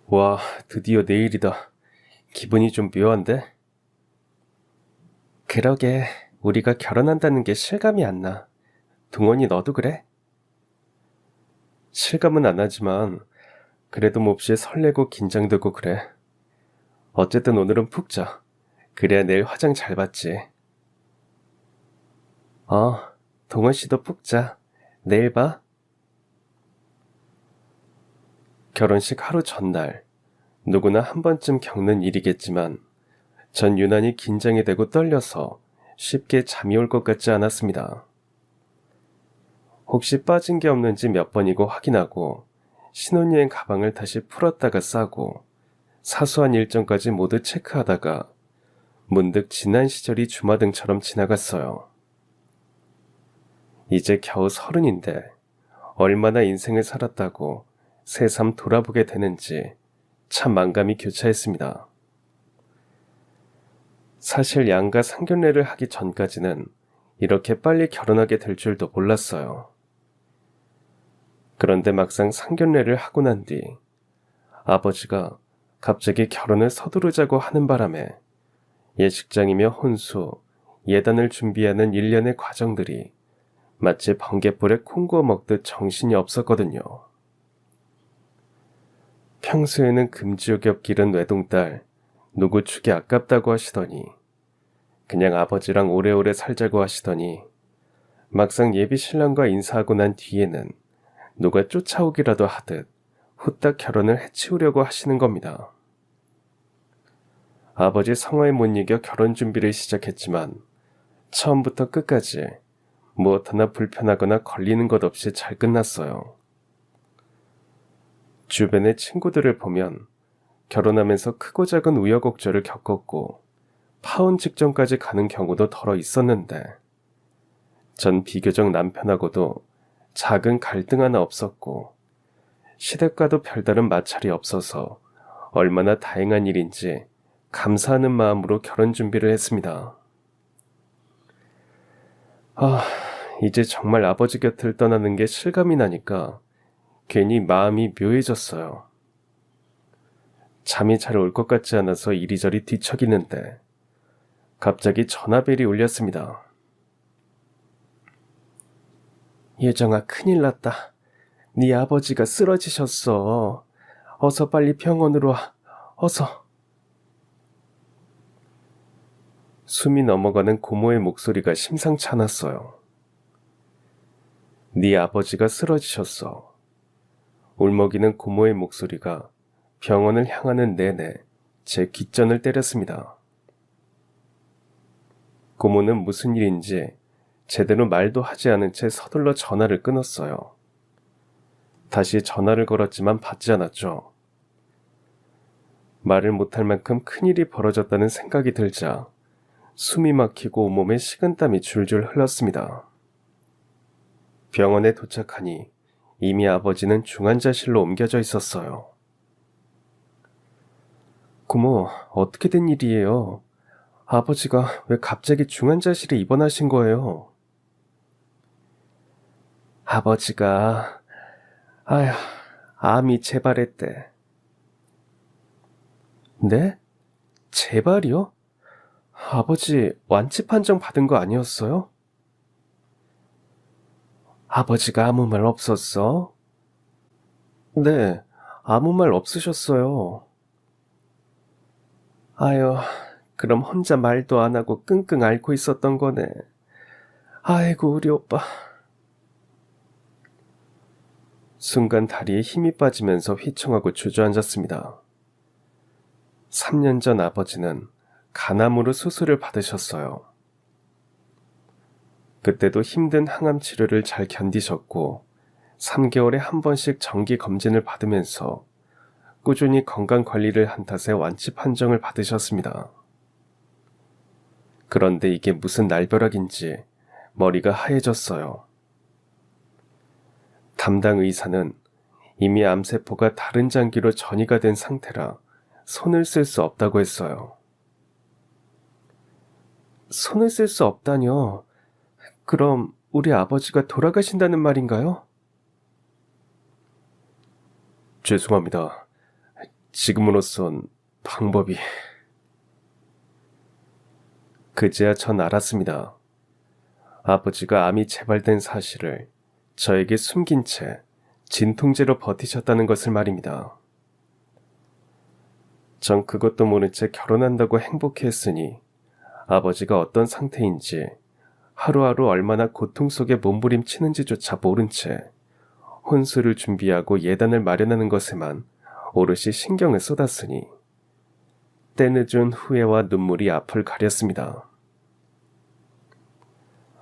와, 드디어 내일이다. 기분이 좀 묘한데? 그러게, 우리가 결혼한다는 게 실감이 안 나. 동원이 너도 그래? 실감은 안 나지만, 그래도 몹시 설레고 긴장되고 그래. 어쨌든 오늘은 푹 자. 그래야 내일 화장 잘 받지. 어, 동원 씨도 푹 자. 내일 봐. 결혼식 하루 전날. 누구나 한 번쯤 겪는 일이겠지만, 전 유난히 긴장이 되고 떨려서 쉽게 잠이 올 것 같지 않았습니다. 혹시 빠진 게 없는지 몇 번이고 확인하고 신혼여행 가방을 다시 풀었다가 싸고 사소한 일정까지 모두 체크하다가 문득 지난 시절이 주마등처럼 지나갔어요. 이제 겨우 30인데 얼마나 인생을 살았다고 새삼 돌아보게 되는지 참 만감이 교차했습니다. 사실 양가 상견례를 하기 전까지는 이렇게 빨리 결혼하게 될 줄도 몰랐어요. 그런데 막상 상견례를 하고 난 뒤 아버지가 갑자기 결혼을 서두르자고 하는 바람에 예식장이며 혼수, 예단을 준비하는 일련의 과정들이 마치 번갯불에 콩 구워 먹듯 정신이 없었거든요. 평소에는 금지옥엽 기른 외동딸, 누구 축이 아깝다고 하시더니 그냥 아버지랑 오래오래 살자고 하시더니 막상 예비 신랑과 인사하고 난 뒤에는 누가 쫓아오기라도 하듯 후딱 결혼을 해치우려고 하시는 겁니다. 아버지 성화에 못 이겨 결혼 준비를 시작했지만 처음부터 끝까지 무엇 하나 불편하거나 걸리는 것 없이 잘 끝났어요. 주변의 친구들을 보면 결혼하면서 크고 작은 우여곡절을 겪었고 파혼 직전까지 가는 경우도 덜어 있었는데 전 비교적 남편하고도 작은 갈등 하나 없었고 시댁과도 별다른 마찰이 없어서 얼마나 다행한 일인지 감사하는 마음으로 결혼 준비를 했습니다. 이제 정말 아버지 곁을 떠나는 게 실감이 나니까 괜히 마음이 묘해졌어요. 잠이 잘 올 것 같지 않아서 이리저리 뒤척이는데 갑자기 전화벨이 울렸습니다. 예정아, 큰일 났다. 네 아버지가 쓰러지셨어. 어서 빨리 병원으로 와. 어서. 숨이 넘어가는 고모의 목소리가 심상치 않았어요. 네 아버지가 쓰러지셨어. 울먹이는 고모의 목소리가 병원을 향하는 내내 제 귓전을 때렸습니다. 고모는 무슨 일인지 제대로 말도 하지 않은 채 서둘러 전화를 끊었어요. 다시 전화를 걸었지만 받지 않았죠. 말을 못할 만큼 큰일이 벌어졌다는 생각이 들자 숨이 막히고 온몸에 식은땀이 줄줄 흘렀습니다. 병원에 도착하니 이미 아버지는 중환자실로 옮겨져 있었어요. 고모, 어떻게 된 일이에요? 아버지가 왜 갑자기 중환자실에 입원하신 거예요? 아버지가, 암이 재발했대. 네? 재발이요? 아버지 완치 판정 받은 거 아니었어요? 아버지가 아무 말 없었어? 네, 아무 말 없으셨어요. 아유, 그럼 혼자 말도 안 하고 끙끙 앓고 있었던 거네. 아이고, 우리 오빠. 순간 다리에 힘이 빠지면서 휘청하고 주저앉았습니다. 3년 전 아버지는 간암으로 수술을 받으셨어요. 그때도 힘든 항암 치료를 잘 견디셨고 3개월에 한 번씩 정기 검진을 받으면서 꾸준히 건강 관리를 한 탓에 완치 판정을 받으셨습니다. 그런데 이게 무슨 날벼락인지 머리가 하얘졌어요. 담당 의사는 이미 암세포가 다른 장기로 전이가 된 상태라 손을 쓸 수 없다고 했어요. 손을 쓸 수 없다뇨? 그럼 우리 아버지가 돌아가신다는 말인가요? 죄송합니다. 지금으로선 방법이... 그제야 전 알았습니다. 아버지가 암이 재발된 사실을 저에게 숨긴 채 진통제로 버티셨다는 것을 말입니다. 전 그것도 모른 채 결혼한다고 행복해했으니 아버지가 어떤 상태인지, 하루하루 얼마나 고통 속에 몸부림치는지조차 모른 채 혼수를 준비하고 예단을 마련하는 것에만 오롯이 신경을 쏟았으니 때늦은 후회와 눈물이 앞을 가렸습니다.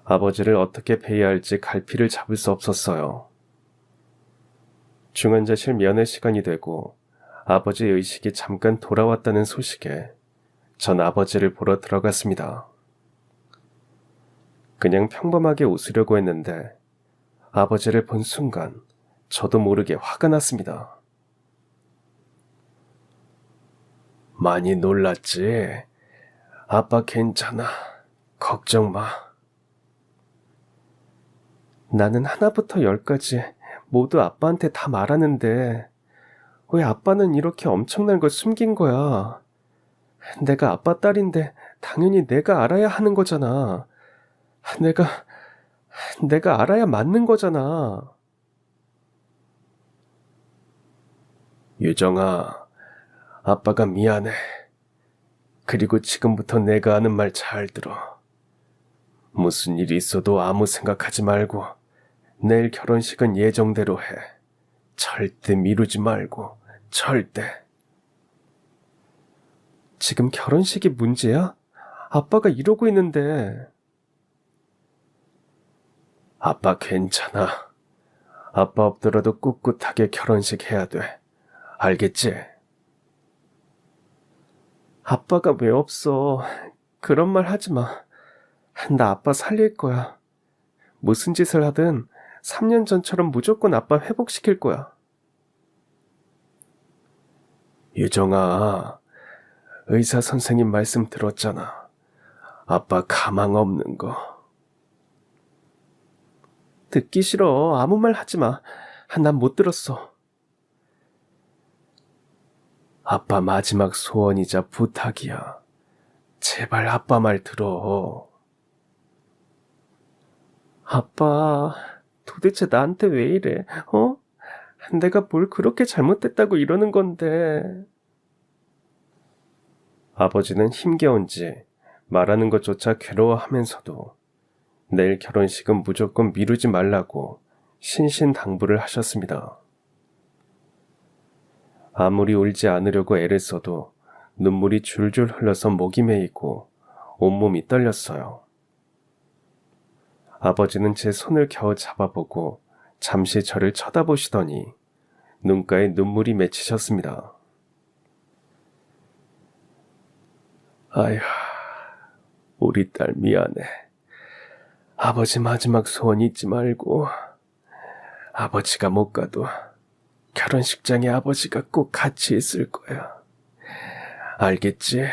아버지를 어떻게 뵈야 할지 갈피를 잡을 수 없었어요. 중환자실 면회 시간이 되고 아버지의 의식이 잠깐 돌아왔다는 소식에 전 아버지를 보러 들어갔습니다. 그냥 평범하게 웃으려고 했는데 아버지를 본 순간 저도 모르게 화가 났습니다. 많이 놀랐지? 아빠 괜찮아. 걱정 마. 나는 하나부터 열까지 모두 아빠한테 다 말하는데 왜 아빠는 이렇게 엄청난 걸 숨긴 거야? 내가 아빠 딸인데 당연히 내가 알아야 하는 거잖아. 내가 알아야 맞는 거잖아. 유정아, 아빠가 미안해. 그리고 지금부터 내가 하는 말 잘 들어. 무슨 일이 있어도 아무 생각하지 말고 내일 결혼식은 예정대로 해. 절대 미루지 말고, 절대. 지금 결혼식이 문제야? 아빠가 이러고 있는데. 아빠 괜찮아. 아빠 없더라도 꿋꿋하게 결혼식 해야 돼. 알겠지? 아빠가 왜 없어? 그런 말 하지 마. 나 아빠 살릴 거야. 무슨 짓을 하든 3년 전처럼 무조건 아빠 회복시킬 거야. 유정아, 의사 선생님 말씀 들었잖아. 아빠 가망 없는 거. 듣기 싫어. 아무 말 하지 마. 난 못 들었어. 아빠 마지막 소원이자 부탁이야. 제발 아빠 말 들어. 아빠, 도대체 나한테 왜 이래? 어? 내가 뭘 그렇게 잘못했다고 이러는 건데. 아버지는 힘겨운지 말하는 것조차 괴로워하면서도 내일 결혼식은 무조건 미루지 말라고 신신당부를 하셨습니다. 아무리 울지 않으려고 애를 써도 눈물이 줄줄 흘러서 목이 메이고 온몸이 떨렸어요. 아버지는 제 손을 겨우 잡아보고 잠시 저를 쳐다보시더니 눈가에 눈물이 맺히셨습니다. 아휴, 우리 딸 미안해. 아버지 마지막 소원 잊지 말고 아버지가 못 가도 결혼식장에 아버지가 꼭 같이 있을 거야. 알겠지?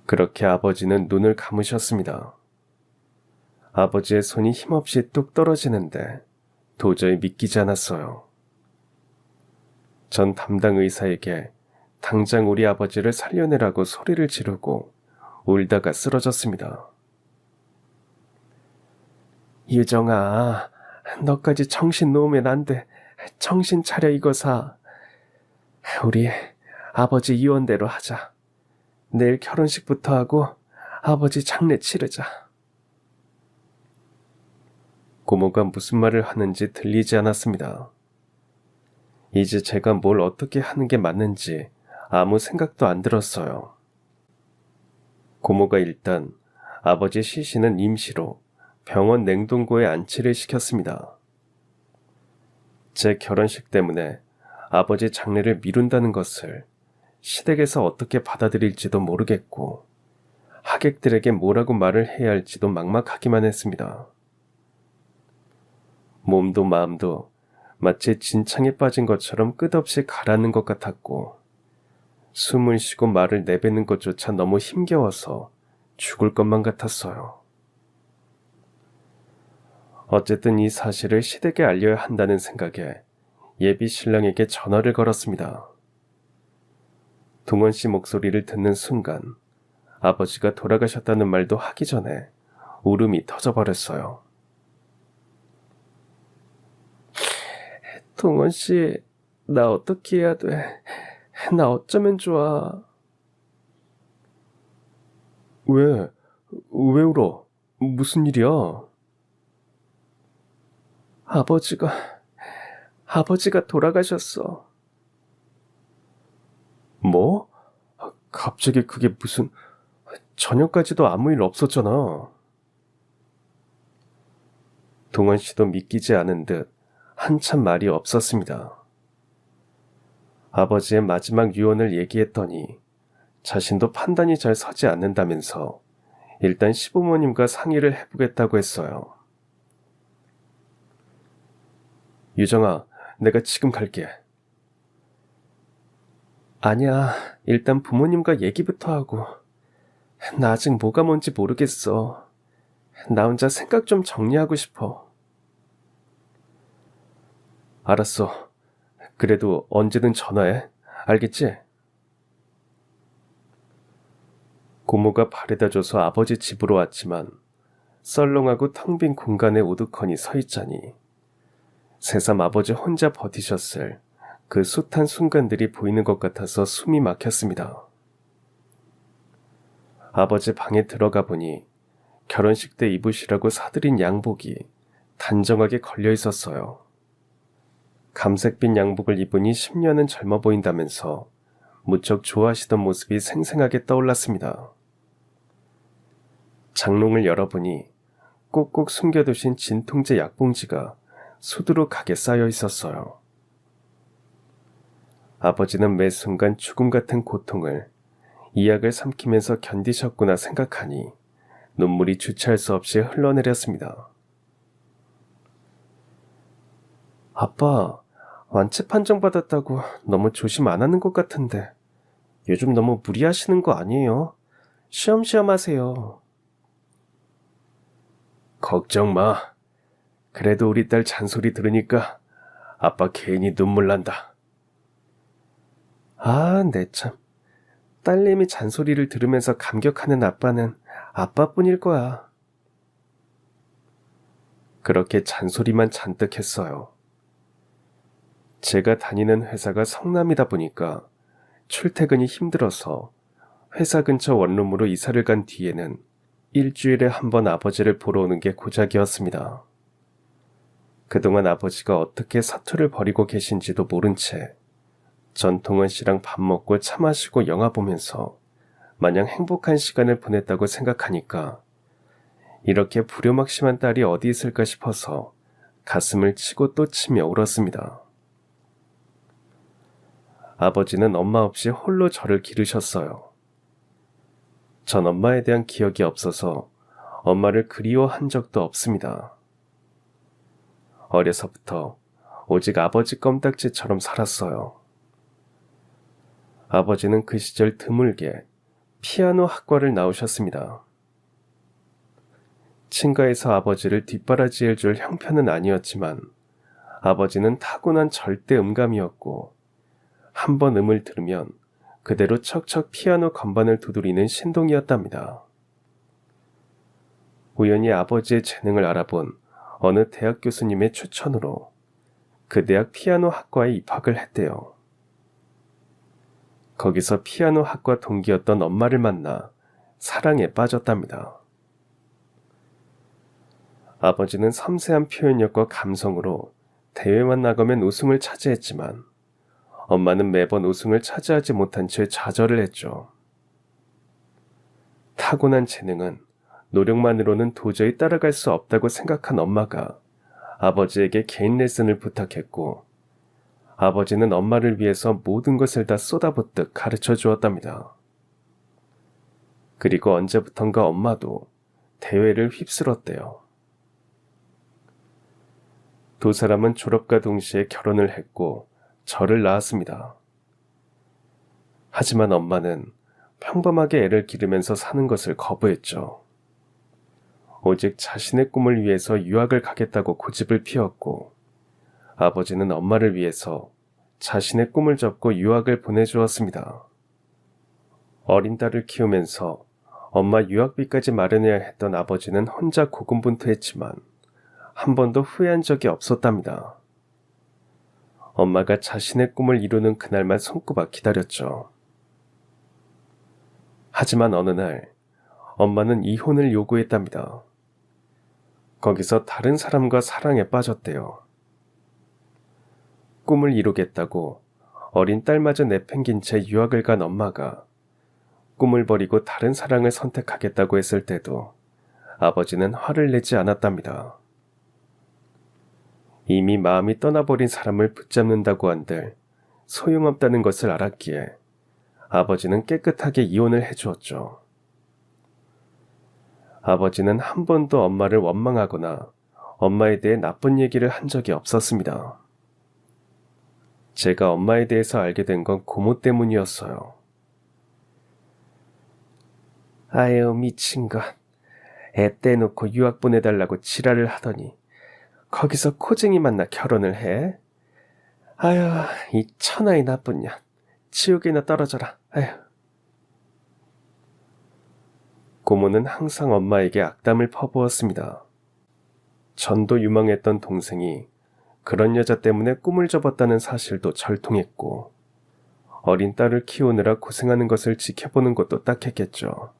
그렇게 아버지는 눈을 감으셨습니다. 아버지의 손이 힘없이 뚝 떨어지는데 도저히 믿기지 않았어요. 전 담당 의사에게 당장 우리 아버지를 살려내라고 소리를 지르고 울다가 쓰러졌습니다. 유정아, 너까지 정신 놓으면 안 돼. 정신 차려 이거사. 우리 아버지 유언대로 하자. 내일 결혼식부터 하고 아버지 장례 치르자. 고모가 무슨 말을 하는지 들리지 않았습니다. 이제 제가 뭘 어떻게 하는 게 맞는지 아무 생각도 안 들었어요. 고모가 일단 아버지 시신은 임시로 병원 냉동고에 안치를 시켰습니다. 제 결혼식 때문에 아버지 장례를 미룬다는 것을 시댁에서 어떻게 받아들일지도 모르겠고 하객들에게 뭐라고 말을 해야 할지도 막막하기만 했습니다. 몸도 마음도 마치 진창에 빠진 것처럼 끝없이 가라앉는 것 같았고 숨을 쉬고 말을 내뱉는 것조차 너무 힘겨워서 죽을 것만 같았어요. 어쨌든 이 사실을 시댁에 알려야 한다는 생각에 예비 신랑에게 전화를 걸었습니다. 동원 씨 목소리를 듣는 순간 아버지가 돌아가셨다는 말도 하기 전에 울음이 터져버렸어요. 동원 씨, 나 어떻게 해야 돼? 나 어쩌면 좋아? 왜 울어? 무슨 일이야? 아버지가 돌아가셨어. 뭐? 갑자기 그게 무슨... 저녁까지도 아무 일 없었잖아. 동원 씨도 믿기지 않은 듯 한참 말이 없었습니다. 아버지의 마지막 유언을 얘기했더니 자신도 판단이 잘 서지 않는다면서 일단 시부모님과 상의를 해보겠다고 했어요. 유정아, 내가 지금 갈게. 아니야, 일단 부모님과 얘기부터 하고. 나 아직 뭐가 뭔지 모르겠어. 나 혼자 생각 좀 정리하고 싶어. 알았어. 그래도 언제든 전화해. 알겠지? 고모가 바래다줘서 아버지 집으로 왔지만 썰렁하고 텅 빈 공간에 오두커니 서 있자니 새삼 아버지 혼자 버티셨을 그 숱한 순간들이 보이는 것 같아서 숨이 막혔습니다. 아버지 방에 들어가 보니 결혼식 때 입으시라고 사들인 양복이 단정하게 걸려 있었어요. 감색빛 양복을 입으니 10년은 젊어 보인다면서 무척 좋아하시던 모습이 생생하게 떠올랐습니다. 장롱을 열어보니 꼭꼭 숨겨두신 진통제 약봉지가 수두룩하게 쌓여 있었어요. 아버지는 매 순간 죽음 같은 고통을 이 약을 삼키면서 견디셨구나 생각하니 눈물이 주체할 수 없이 흘러내렸습니다. 아빠, 완치 판정받았다고 너무 조심 안 하는 것 같은데 요즘 너무 무리하시는 거 아니에요? 쉬엄쉬엄 하세요. 걱정 마. 그래도 우리 딸 잔소리 들으니까 아빠 괜히 눈물 난다. 아, 내 참. 딸내미 잔소리를 들으면서 감격하는 아빠는 아빠뿐일 거야. 그렇게 잔소리만 잔뜩 했어요. 제가 다니는 회사가 성남이다 보니까 출퇴근이 힘들어서 회사 근처 원룸으로 이사를 간 뒤에는 일주일에 한 번 아버지를 보러 오는 게 고작이었습니다. 그동안 아버지가 어떻게 사투를 벌이고 계신지도 모른 채 전통원 씨랑 밥 먹고 차 마시고 영화 보면서 마냥 행복한 시간을 보냈다고 생각하니까 이렇게 불효막심한 딸이 어디 있을까 싶어서 가슴을 치고 또 치며 울었습니다. 아버지는 엄마 없이 홀로 저를 기르셨어요. 전 엄마에 대한 기억이 없어서 엄마를 그리워한 적도 없습니다. 어려서부터 오직 아버지 껌딱지처럼 살았어요. 아버지는 그 시절 드물게 피아노 학과를 나오셨습니다. 친가에서 아버지를 뒷바라지해 줄 형편은 아니었지만 아버지는 타고난 절대 음감이었고 한 번 음을 들으면 그대로 척척 피아노 건반을 두드리는 신동이었답니다. 우연히 아버지의 재능을 알아본 어느 대학 교수님의 추천으로 그 대학 피아노 학과에 입학을 했대요. 거기서 피아노 학과 동기였던 엄마를 만나 사랑에 빠졌답니다. 아버지는 섬세한 표현력과 감성으로 대회만 나가면 우승을 차지했지만 엄마는 매번 우승을 차지하지 못한 채 좌절을 했죠. 타고난 재능은 노력만으로는 도저히 따라갈 수 없다고 생각한 엄마가 아버지에게 개인 레슨을 부탁했고 아버지는 엄마를 위해서 모든 것을 다 쏟아붓듯 가르쳐 주었답니다. 그리고 언제부턴가 엄마도 대회를 휩쓸었대요. 두 사람은 졸업과 동시에 결혼을 했고 저를 낳았습니다. 하지만 엄마는 평범하게 애를 기르면서 사는 것을 거부했죠. 오직 자신의 꿈을 위해서 유학을 가겠다고 고집을 피웠고 아버지는 엄마를 위해서 자신의 꿈을 접고 유학을 보내주었습니다. 어린 딸을 키우면서 엄마 유학비까지 마련해야 했던 아버지는 혼자 고군분투했지만 한 번도 후회한 적이 없었답니다. 엄마가 자신의 꿈을 이루는 그날만 손꼽아 기다렸죠. 하지만 어느 날 엄마는 이혼을 요구했답니다. 거기서 다른 사람과 사랑에 빠졌대요. 꿈을 이루겠다고 어린 딸마저 내팽긴 채 유학을 간 엄마가 꿈을 버리고 다른 사랑을 선택하겠다고 했을 때도 아버지는 화를 내지 않았답니다. 이미 마음이 떠나버린 사람을 붙잡는다고 한들 소용없다는 것을 알았기에 아버지는 깨끗하게 이혼을 해주었죠. 아버지는 한 번도 엄마를 원망하거나 엄마에 대해 나쁜 얘기를 한 적이 없었습니다. 제가 엄마에 대해서 알게 된 건 고모 때문이었어요. 아유, 미친 것. 애 떼놓고 유학 보내달라고 지랄을 하더니 거기서 코쟁이 만나 결혼을 해? 아유, 이 천하의 나쁜 년. 지옥에나 떨어져라. 아유. 고모는 항상 엄마에게 악담을 퍼부었습니다. 전도 유망했던 동생이 그런 여자 때문에 꿈을 접었다는 사실도 절통했고 어린 딸을 키우느라 고생하는 것을 지켜보는 것도 딱했겠죠.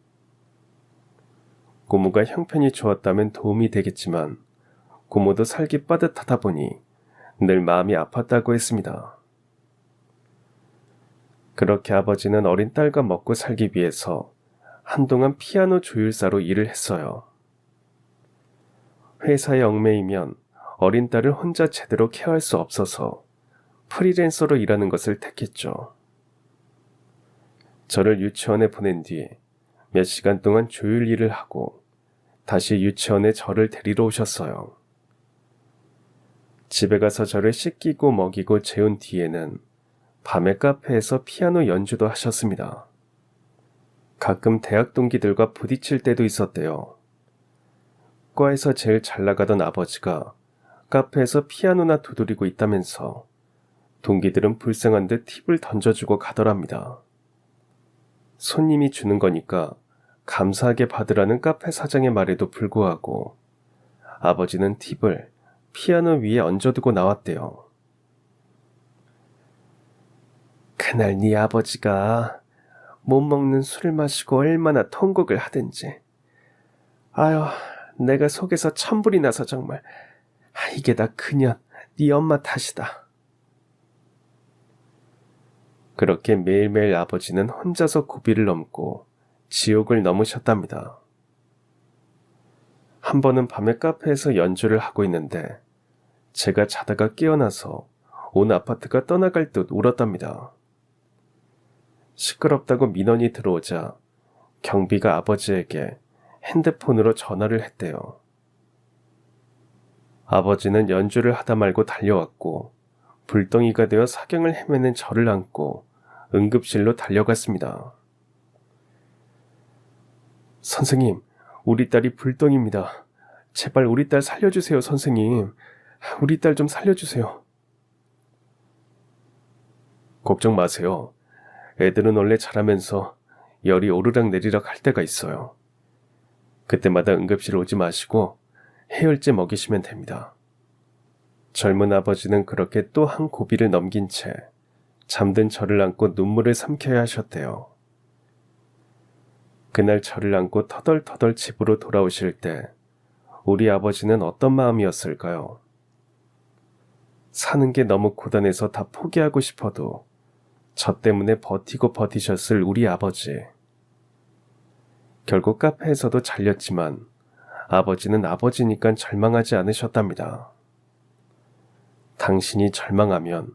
고모가 형편이 좋았다면 도움이 되겠지만 고모도 살기 빠듯하다 보니 늘 마음이 아팠다고 했습니다. 그렇게 아버지는 어린 딸과 먹고 살기 위해서 한동안 피아노 조율사로 일을 했어요. 회사에 얽매이면 어린 딸을 혼자 제대로 케어할 수 없어서 프리랜서로 일하는 것을 택했죠. 저를 유치원에 보낸 뒤 몇 시간 동안 조율 일을 하고 다시 유치원에 저를 데리러 오셨어요. 집에 가서 저를 씻기고 먹이고 재운 뒤에는 밤에 카페에서 피아노 연주도 하셨습니다. 가끔 대학 동기들과 부딪힐 때도 있었대요. 과에서 제일 잘 나가던 아버지가 카페에서 피아노나 두드리고 있다면서 동기들은 불쌍한 듯 팁을 던져주고 가더랍니다. 손님이 주는 거니까 감사하게 받으라는 카페 사장의 말에도 불구하고 아버지는 팁을 피아노 위에 얹어두고 나왔대요. 그날 네 아버지가 못 먹는 술을 마시고 얼마나 통곡을 하든지. 아유, 내가 속에서 천불이 나서 정말. 이게 다 그년 네 엄마 탓이다. 그렇게 매일매일 아버지는 혼자서 고비를 넘고 지옥을 넘으셨답니다. 한 번은 밤에 카페에서 연주를 하고 있는데 제가 자다가 깨어나서 온 아파트가 떠나갈 듯 울었답니다. 시끄럽다고 민원이 들어오자 경비가 아버지에게 핸드폰으로 전화를 했대요. 아버지는 연주를 하다 말고 달려왔고 불덩이가 되어 사경을 헤매는 저를 안고 응급실로 달려갔습니다. 선생님, 우리 딸이 불덩입니다. 제발 우리 딸 살려주세요, 선생님. 우리 딸 좀 살려주세요. 걱정 마세요. 애들은 원래 자라면서 열이 오르락 내리락 할 때가 있어요. 그때마다 응급실 오지 마시고 해열제 먹이시면 됩니다. 젊은 아버지는 그렇게 또 한 고비를 넘긴 채 잠든 저를 안고 눈물을 삼켜야 하셨대요. 그날 저를 안고 터덜터덜 집으로 돌아오실 때 우리 아버지는 어떤 마음이었을까요? 사는 게 너무 고단해서 다 포기하고 싶어도 저 때문에 버티고 버티셨을 우리 아버지. 결국 카페에서도 잘렸지만 아버지는 아버지니까 절망하지 않으셨답니다. 당신이 절망하면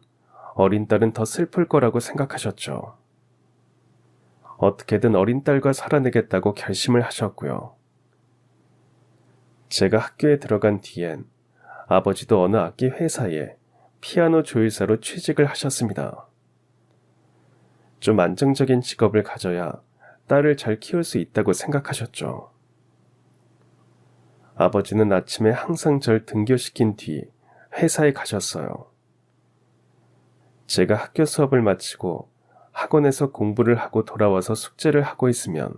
어린 딸은 더 슬플 거라고 생각하셨죠. 어떻게든 어린 딸과 살아내겠다고 결심을 하셨고요. 제가 학교에 들어간 뒤엔 아버지도 어느 악기 회사에 피아노 조율사로 취직을 하셨습니다. 좀 안정적인 직업을 가져야 딸을 잘 키울 수 있다고 생각하셨죠. 아버지는 아침에 항상 절 등교시킨 뒤 회사에 가셨어요. 제가 학교 수업을 마치고 학원에서 공부를 하고 돌아와서 숙제를 하고 있으면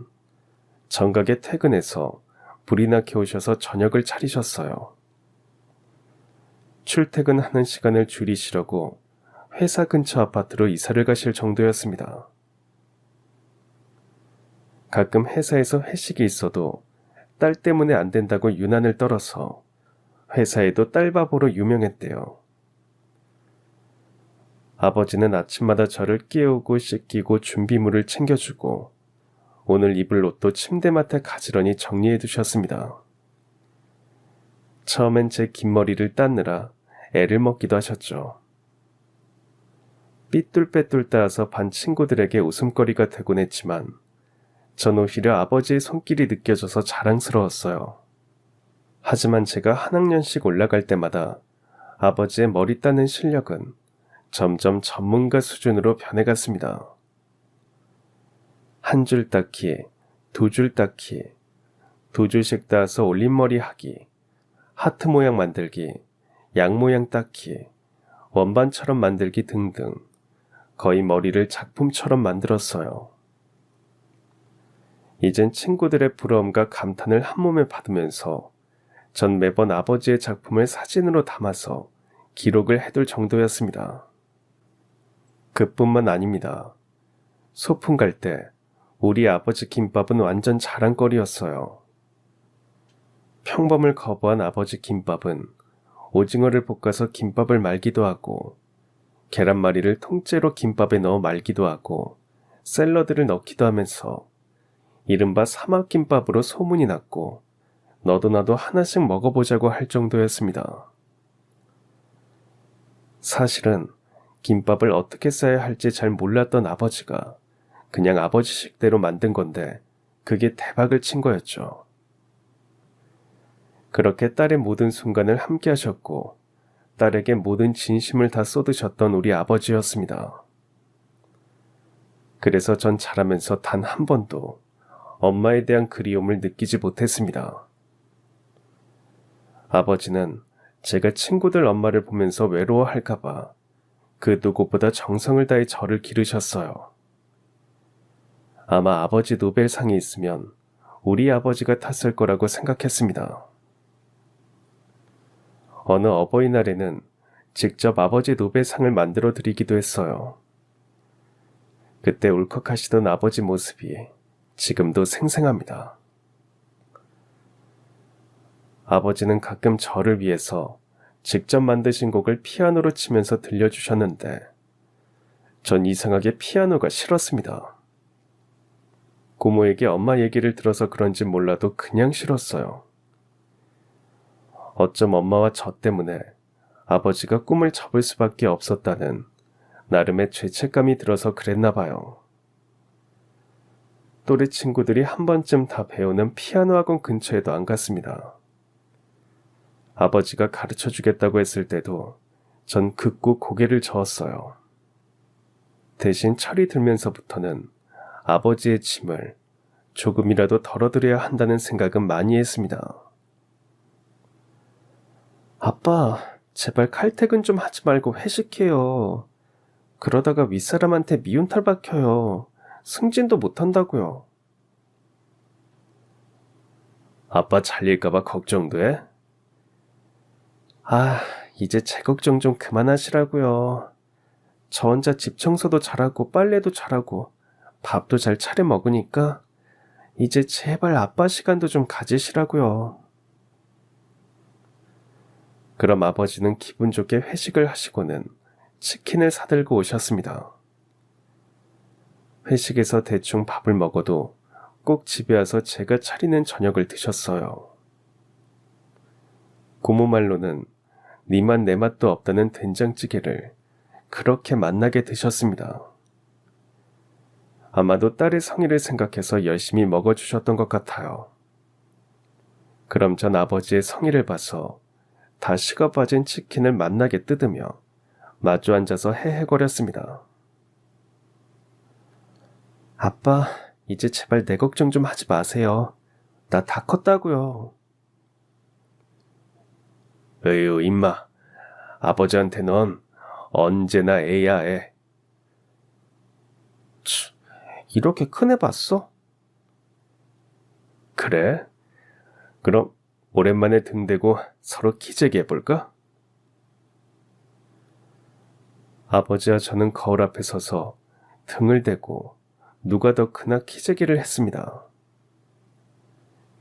정각에 퇴근해서 불이나 켜오셔서 저녁을 차리셨어요. 출퇴근하는 시간을 줄이시려고 회사 근처 아파트로 이사를 가실 정도였습니다. 가끔 회사에서 회식이 있어도 딸 때문에 안 된다고 유난을 떨어서 회사에도 딸바보로 유명했대요. 아버지는 아침마다 저를 깨우고 씻기고 준비물을 챙겨주고 오늘 입을 옷도 침대맡에 가지런히 정리해 두셨습니다. 처음엔 제 긴 머리를 닦느라 애를 먹기도 하셨죠. 삐뚤빼뚤 따라서 반 친구들에게 웃음거리가 되곤 했지만 전 오히려 아버지의 손길이 느껴져서 자랑스러웠어요. 하지만 제가 한 학년씩 올라갈 때마다 아버지의 머리 따는 실력은 점점 전문가 수준으로 변해갔습니다. 한 줄 닦기, 두 줄 닦기, 두 줄씩 따서 올림머리 하기, 하트 모양 만들기, 양 모양 닦기, 원반처럼 만들기 등등 거의 머리를 작품처럼 만들었어요. 이젠 친구들의 부러움과 감탄을 한몸에 받으면서 전 매번 아버지의 작품을 사진으로 담아서 기록을 해둘 정도였습니다. 그뿐만 아닙니다. 소풍 갈 때 우리 아버지 김밥은 완전 자랑거리였어요. 평범을 거부한 아버지 김밥은 오징어를 볶아서 김밥을 말기도 하고 계란말이를 통째로 김밥에 넣어 말기도 하고 샐러드를 넣기도 하면서 이른바 사막김밥으로 소문이 났고 너도 나도 하나씩 먹어보자고 할 정도였습니다. 사실은 김밥을 어떻게 싸야 할지 잘 몰랐던 아버지가 그냥 아버지식대로 만든 건데 그게 대박을 친 거였죠. 그렇게 딸의 모든 순간을 함께 하셨고 딸에게 모든 진심을 다 쏟으셨던 우리 아버지였습니다. 그래서 전 자라면서 단 한 번도 엄마에 대한 그리움을 느끼지 못했습니다. 아버지는 제가 친구들 엄마를 보면서 외로워할까봐 그 누구보다 정성을 다해 저를 기르셨어요. 아마 아버지 노벨상이 있으면 우리 아버지가 탔을 거라고 생각했습니다. 어느 어버이날에는 직접 아버지 노벨상을 만들어 드리기도 했어요. 그때 울컥하시던 아버지 모습이 지금도 생생합니다. 아버지는 가끔 저를 위해서 직접 만드신 곡을 피아노로 치면서 들려주셨는데 전 이상하게 피아노가 싫었습니다. 고모에게 엄마 얘기를 들어서 그런지 몰라도 그냥 싫었어요. 어쩜 엄마와 저 때문에 아버지가 꿈을 접을 수밖에 없었다는 나름의 죄책감이 들어서 그랬나 봐요. 또래 친구들이 한 번쯤 다 배우는 피아노 학원 근처에도 안 갔습니다. 아버지가 가르쳐 주겠다고 했을 때도 전 극구 고개를 저었어요. 대신 철이 들면서부터는 아버지의 짐을 조금이라도 덜어드려야 한다는 생각은 많이 했습니다. 아빠, 제발 칼퇴근 좀 하지 말고 회식해요. 그러다가 윗사람한테 미운털 박혀요. 승진도 못한다고요. 아빠 잘릴까봐 걱정도 해? 이제 제 걱정 좀 그만하시라고요. 저 혼자 집 청소도 잘하고 빨래도 잘하고 밥도 잘 차려 먹으니까 이제 제발 아빠 시간도 좀 가지시라고요. 그럼 아버지는 기분 좋게 회식을 하시고는 치킨을 사들고 오셨습니다. 회식에서 대충 밥을 먹어도 꼭 집에 와서 제가 차리는 저녁을 드셨어요. 고모 말로는 네 맛 내 맛도 없다는 된장찌개를 그렇게 맛나게 드셨습니다. 아마도 딸의 성의를 생각해서 열심히 먹어주셨던 것 같아요. 그럼 전 아버지의 성의를 봐서 다 식어 빠진 치킨을 맛나게 뜯으며 마주 앉아서 헤헤거렸습니다. 아빠, 이제 제발 내 걱정 좀 하지 마세요. 나 다 컸다고요. 에휴, 임마. 아버지한테 넌 언제나 애야 애. 이렇게 큰 애 봤어? 그래? 그럼 오랜만에 등 대고 서로 키재기 해볼까? 아버지와 저는 거울 앞에 서서 등을 대고 누가 더 크나 키재기를 했습니다.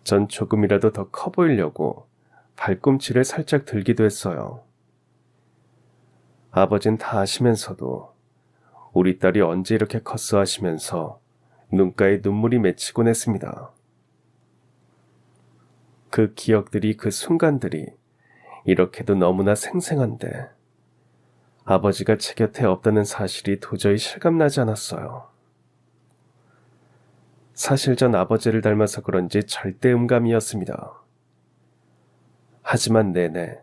전 조금이라도 더 커 보이려고 발꿈치를 살짝 들기도 했어요. 아버진 다 아시면서도 우리 딸이 언제 이렇게 컸어 하시면서 눈가에 눈물이 맺히곤 했습니다. 그 기억들이, 그 순간들이 이렇게도 너무나 생생한데 아버지가 제 곁에 없다는 사실이 도저히 실감나지 않았어요. 사실 전 아버지를 닮아서 그런지 절대 음감이었습니다. 하지만 내내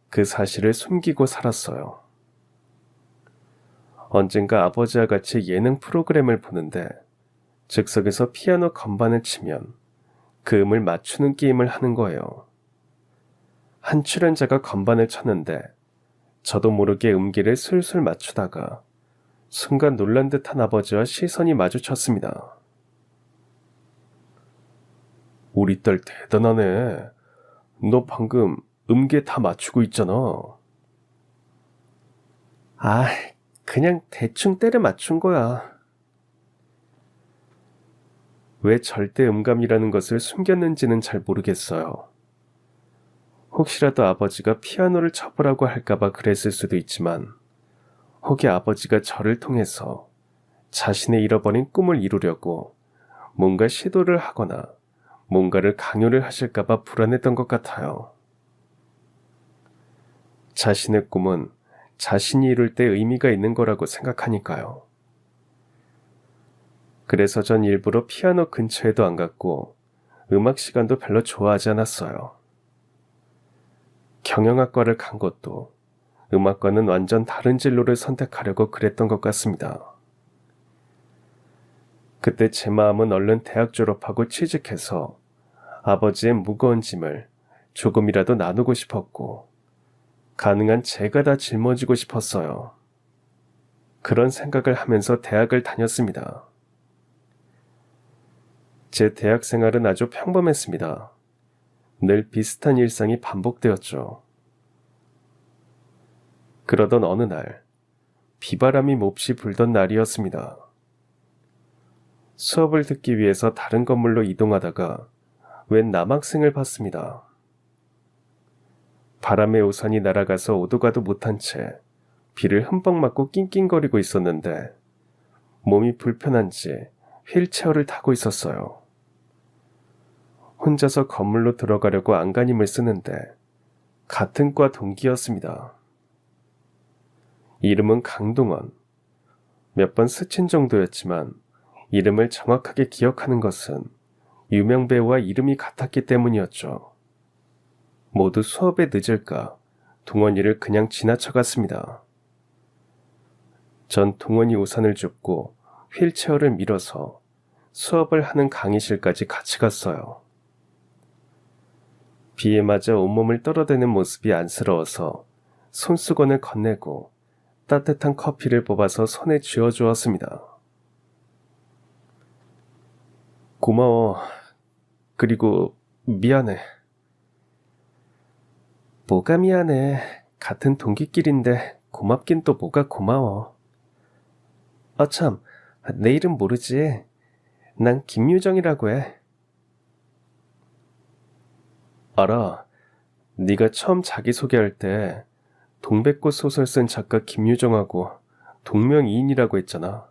그 사실을 숨기고 살았어요. 언젠가 아버지와 같이 예능 프로그램을 보는데 즉석에서 피아노 건반을 치면 그 음을 맞추는 게임을 하는 거예요. 한 출연자가 건반을 쳤는데 저도 모르게 음기를 술술 맞추다가 순간 놀란 듯한 아버지와 시선이 마주쳤습니다. 우리 딸 대단하네. 너 방금 음계 다 맞추고 있잖아. 아, 그냥 대충 때려 맞춘 거야. 왜 절대 음감이라는 것을 숨겼는지는 잘 모르겠어요. 혹시라도 아버지가 피아노를 쳐보라고 할까봐 그랬을 수도 있지만 혹이 아버지가 저를 통해서 자신의 잃어버린 꿈을 이루려고 뭔가 시도를 하거나 뭔가를 강요를 하실까봐 불안했던 것 같아요. 자신의 꿈은 자신이 이룰 때 의미가 있는 거라고 생각하니까요. 그래서 전 일부러 피아노 근처에도 안 갔고 음악 시간도 별로 좋아하지 않았어요. 경영학과를 간 것도 음악과는 완전 다른 진로를 선택하려고 그랬던 것 같습니다. 그때 제 마음은 얼른 대학 졸업하고 취직해서 아버지의 무거운 짐을 조금이라도 나누고 싶었고 가능한 제가 다 짊어지고 싶었어요. 그런 생각을 하면서 대학을 다녔습니다. 제 대학 생활은 아주 평범했습니다. 늘 비슷한 일상이 반복되었죠. 그러던 어느 날, 비바람이 몹시 불던 날이었습니다. 수업을 듣기 위해서 다른 건물로 이동하다가 웬 남학생을 봤습니다. 바람에 우산이 날아가서 오도 가도 못한 채 비를 흠뻑 맞고 낑낑거리고 있었는데 몸이 불편한지 휠체어를 타고 있었어요. 혼자서 건물로 들어가려고 안간힘을 쓰는데 같은 과 동기였습니다. 이름은 강동원. 몇 번 스친 정도였지만 이름을 정확하게 기억하는 것은 유명 배우와 이름이 같았기 때문이었죠. 모두 수업에 늦을까 동원이를 그냥 지나쳐갔습니다. 전 동원이 우산을 줍고 휠체어를 밀어서 수업을 하는 강의실까지 같이 갔어요. 비에 맞아 온몸을 떨어대는 모습이 안쓰러워서 손수건을 건네고 따뜻한 커피를 뽑아서 손에 쥐어주었습니다. 고마워. 그리고 미안해. 뭐가 미안해. 같은 동기끼리인데 고맙긴 또 뭐가 고마워. 참, 내 이름 모르지? 난 김유정이라고 해. 알아. 네가 처음 자기소개할 때 동백꽃 소설 쓴 작가 김유정하고 동명이인이라고 했잖아.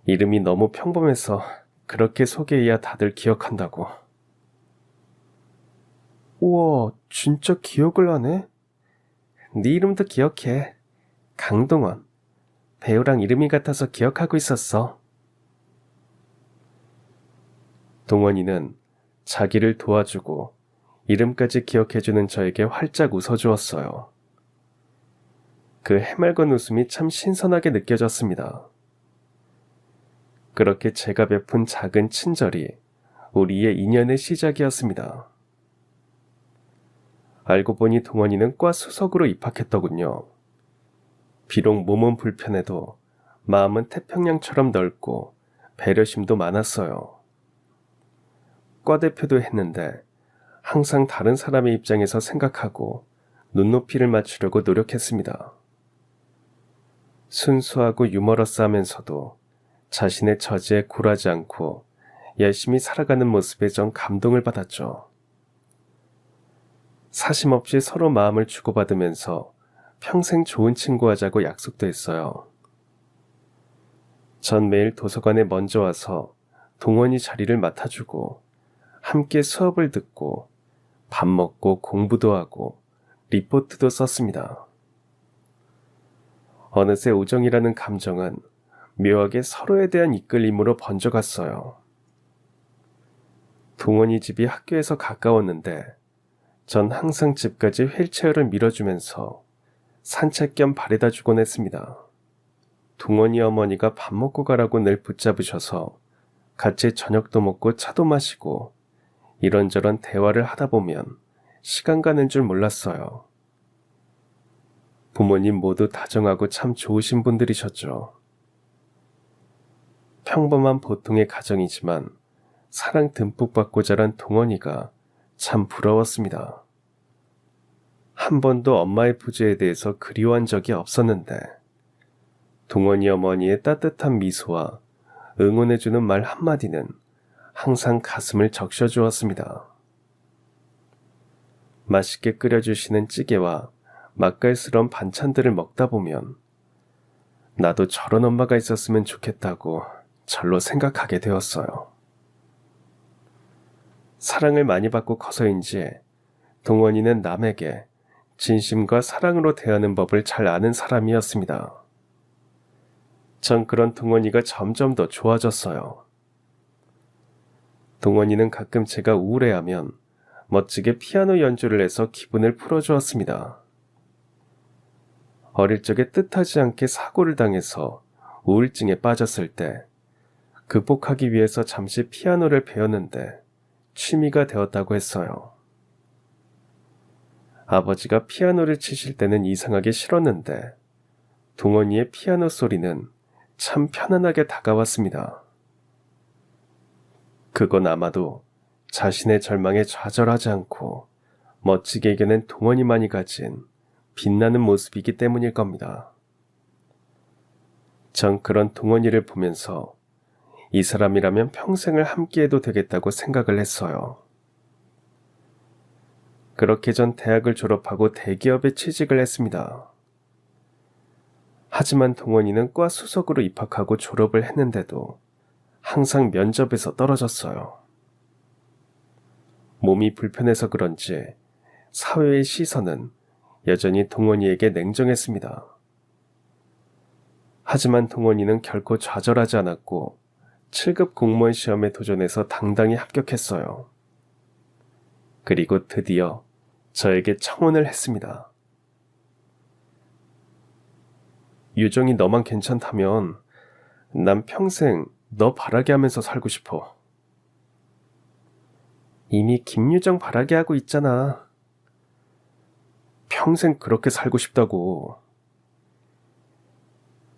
이름이 너무 평범해서 그렇게 소개해야 다들 기억한다고. 우와, 진짜 기억을 하네? 네 이름도 기억해. 강동원. 배우랑 이름이 같아서 기억하고 있었어. 동원이는 자기를 도와주고 이름까지 기억해주는 저에게 활짝 웃어주었어요. 그 해맑은 웃음이 참 신선하게 느껴졌습니다. 그렇게 제가 베푼 작은 친절이 우리의 인연의 시작이었습니다. 알고 보니 동원이는 과 수석으로 입학했더군요. 비록 몸은 불편해도 마음은 태평양처럼 넓고 배려심도 많았어요. 과 대표도 했는데 항상 다른 사람의 입장에서 생각하고 눈높이를 맞추려고 노력했습니다. 순수하고 유머러스하면서도 자신의 처지에 굴하지 않고 열심히 살아가는 모습에 전 감동을 받았죠. 사심없이 서로 마음을 주고받으면서 평생 좋은 친구 하자고 약속도 했어요. 전 매일 도서관에 먼저 와서 동원이 자리를 맡아주고 함께 수업을 듣고 밥 먹고 공부도 하고 리포트도 썼습니다. 어느새 우정이라는 감정은 묘하게 서로에 대한 이끌림으로 번져갔어요. 동원이 집이 학교에서 가까웠는데 전 항상 집까지 휠체어를 밀어주면서 산책 겸 바래다 주곤 했습니다. 동원이 어머니가 밥 먹고 가라고 늘 붙잡으셔서 같이 저녁도 먹고 차도 마시고 이런저런 대화를 하다 보면 시간 가는 줄 몰랐어요. 부모님 모두 다정하고 참 좋으신 분들이셨죠. 평범한 보통의 가정이지만 사랑 듬뿍 받고 자란 동원이가 참 부러웠습니다. 한 번도 엄마의 부재에 대해서 그리워한 적이 없었는데 동원이 어머니의 따뜻한 미소와 응원해주는 말 한마디는 항상 가슴을 적셔주었습니다. 맛있게 끓여주시는 찌개와 맛깔스러운 반찬들을 먹다 보면 나도 저런 엄마가 있었으면 좋겠다고 절로 생각하게 되었어요. 사랑을 많이 받고 커서인지 동원이는 남에게 진심과 사랑으로 대하는 법을 잘 아는 사람이었습니다. 전 그런 동원이가 점점 더 좋아졌어요. 동원이는 가끔 제가 우울해하면 멋지게 피아노 연주를 해서 기분을 풀어주었습니다. 어릴 적에 뜻하지 않게 사고를 당해서 우울증에 빠졌을 때 극복하기 위해서 잠시 피아노를 배웠는데 취미가 되었다고 했어요. 아버지가 피아노를 치실 때는 이상하게 싫었는데 동원이의 피아노 소리는 참 편안하게 다가왔습니다. 그건 아마도 자신의 절망에 좌절하지 않고 멋지게 이겨낸 동원이만이 가진 빛나는 모습이기 때문일 겁니다. 전 그런 동원이를 보면서 이 사람이라면 평생을 함께해도 되겠다고 생각을 했어요. 그렇게 전 대학을 졸업하고 대기업에 취직을 했습니다. 하지만 동원이는 과 수석으로 입학하고 졸업을 했는데도 항상 면접에서 떨어졌어요. 몸이 불편해서 그런지 사회의 시선은 여전히 동원이에게 냉정했습니다. 하지만 동원이는 결코 좌절하지 않았고 7급 공무원 시험에 도전해서 당당히 합격했어요. 그리고 드디어 저에게 청혼을 했습니다. 유정이 너만 괜찮다면 난 평생 너 바라게 하면서 살고 싶어. 이미 김유정 바라게 하고 있잖아. 평생 그렇게 살고 싶다고.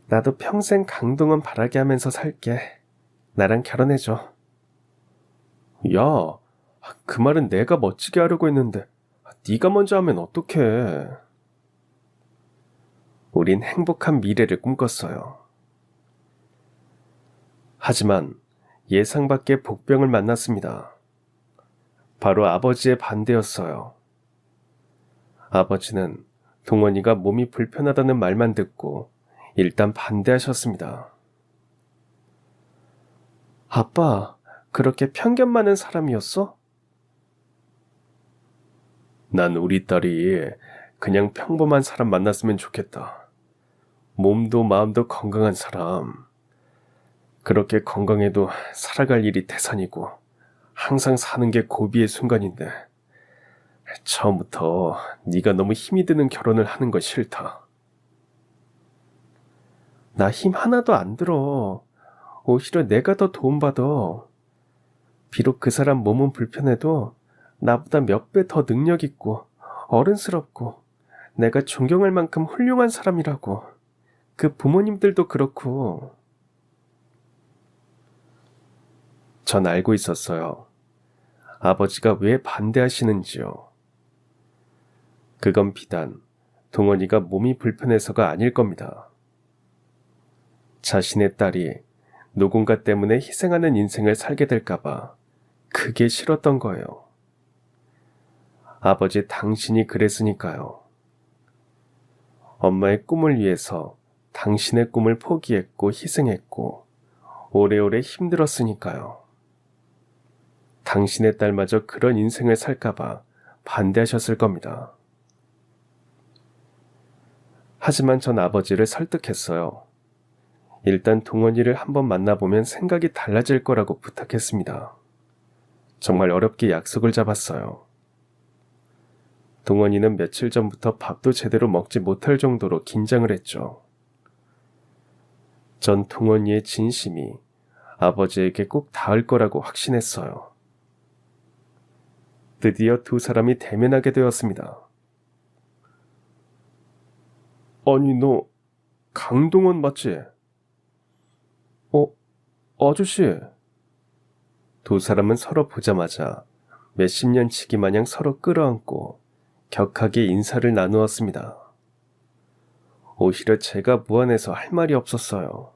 나도 평생 강동원 바라게 하면서 살게. 나랑 결혼해줘. 야, 그 말은 내가 멋지게 하려고 했는데 네가 먼저 하면 어떡해. 우린 행복한 미래를 꿈꿨어요. 하지만 예상 밖의 복병을 만났습니다. 바로 아버지의 반대였어요. 아버지는 동원이가 몸이 불편하다는 말만 듣고 일단 반대하셨습니다. 아빠, 그렇게 편견 많은 사람이었어? 난 우리 딸이 그냥 평범한 사람 만났으면 좋겠다. 몸도 마음도 건강한 사람. 그렇게 건강해도 살아갈 일이 태산이고 항상 사는 게 고비의 순간인데 처음부터 네가 너무 힘이 드는 결혼을 하는 거 싫다. 나 힘 하나도 안 들어. 오히려 내가 더 도움받아. 비록 그 사람 몸은 불편해도 나보다 몇 배 더 능력 있고 어른스럽고 내가 존경할 만큼 훌륭한 사람이라고. 그 부모님들도 그렇고. 전 알고 있었어요. 아버지가 왜 반대하시는지요. 그건 비단 동원이가 몸이 불편해서가 아닐 겁니다. 자신의 딸이 누군가 때문에 희생하는 인생을 살게 될까봐 그게 싫었던 거예요. 아버지, 당신이 그랬으니까요. 엄마의 꿈을 위해서 당신의 꿈을 포기했고 희생했고 오래오래 힘들었으니까요. 당신의 딸마저 그런 인생을 살까봐 반대하셨을 겁니다. 하지만 전 아버지를 설득했어요. 일단 동원이를 한번 만나보면 생각이 달라질 거라고 부탁했습니다. 정말 어렵게 약속을 잡았어요. 동원이는 며칠 전부터 밥도 제대로 먹지 못할 정도로 긴장을 했죠. 전 동원이의 진심이 아버지에게 꼭 닿을 거라고 확신했어요. 드디어 두 사람이 대면하게 되었습니다. 아니, 너 강동원 맞지? 아저씨. 두 사람은 서로 보자마자 몇십 년치기 마냥 서로 끌어안고 격하게 인사를 나누었습니다. 오히려 제가 무안해서 할 말이 없었어요.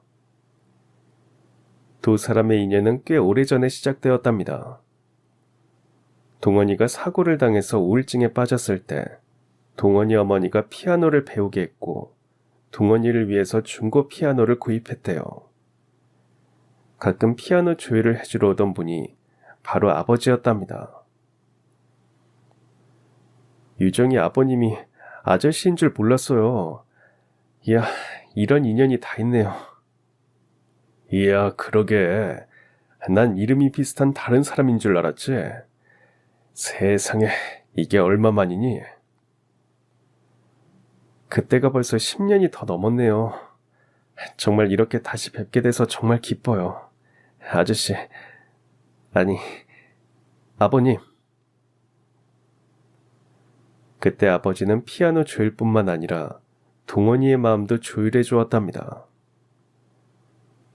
두 사람의 인연은 꽤 오래전에 시작되었답니다. 동원이가 사고를 당해서 우울증에 빠졌을 때 동원이 어머니가 피아노를 배우게 했고 동원이를 위해서 중고 피아노를 구입했대요. 가끔 피아노 조율을 해주러 오던 분이 바로 아버지였답니다. 유정이 아버님이 아저씨인 줄 몰랐어요. 이야, 이런 인연이 다 있네요. 이야, 그러게. 난 이름이 비슷한 다른 사람인 줄 알았지. 세상에, 이게 얼마만이니? 그때가 벌써 10년이 더 넘었네요. 정말 이렇게 다시 뵙게 돼서 정말 기뻐요. 아저씨, 아니, 아버님. 그때 아버지는 피아노 조율뿐만 아니라 동원이의 마음도 조율해 주었답니다.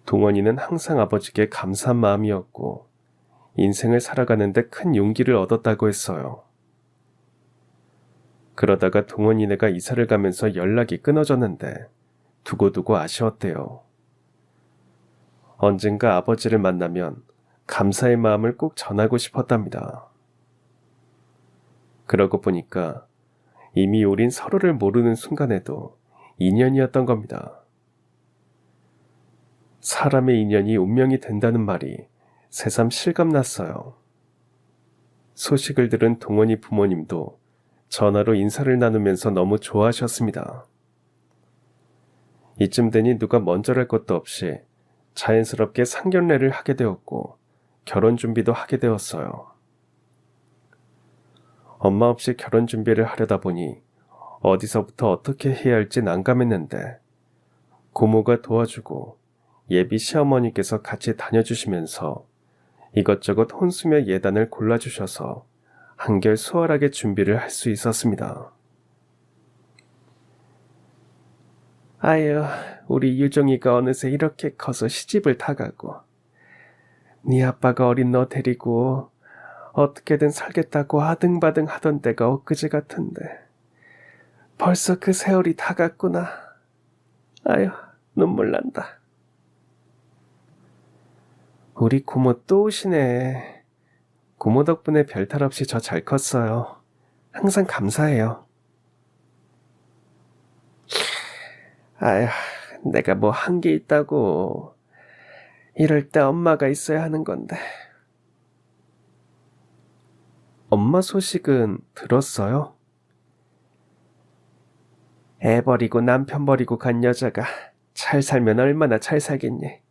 동원이는 항상 아버지께 감사한 마음이었고 인생을 살아가는데 큰 용기를 얻었다고 했어요. 그러다가 동원이네가 이사를 가면서 연락이 끊어졌는데 두고두고 아쉬웠대요. 언젠가 아버지를 만나면 감사의 마음을 꼭 전하고 싶었답니다. 그러고 보니까 이미 우린 서로를 모르는 순간에도 인연이었던 겁니다. 사람의 인연이 운명이 된다는 말이 새삼 실감났어요. 소식을 들은 동원이 부모님도 전화로 인사를 나누면서 너무 좋아하셨습니다. 이쯤 되니 누가 먼저랄 것도 없이 자연스럽게 상견례를 하게 되었고 결혼 준비도 하게 되었어요. 엄마 없이 결혼 준비를 하려다 보니 어디서부터 어떻게 해야 할지 난감했는데 고모가 도와주고 예비 시어머니께서 같이 다녀주시면서 이것저것 혼수며 예단을 골라주셔서 한결 수월하게 준비를 할 수 있었습니다. 아유, 우리 유정이가 어느새 이렇게 커서 시집을 다 가고 네 아빠가 어린 너 데리고 어떻게든 살겠다고 아등바등 하던 때가 엊그제 같은데 벌써 그 세월이 다 갔구나. 아유, 눈물 난다. 우리 고모 또 오시네. 고모 덕분에 별탈 없이 저 잘 컸어요. 항상 감사해요. 아휴, 내가 뭐 한 게 있다고. 이럴 때 엄마가 있어야 하는 건데. 엄마 소식은 들었어요? 애 버리고 남편 버리고 간 여자가 잘 살면 얼마나 잘 살겠니?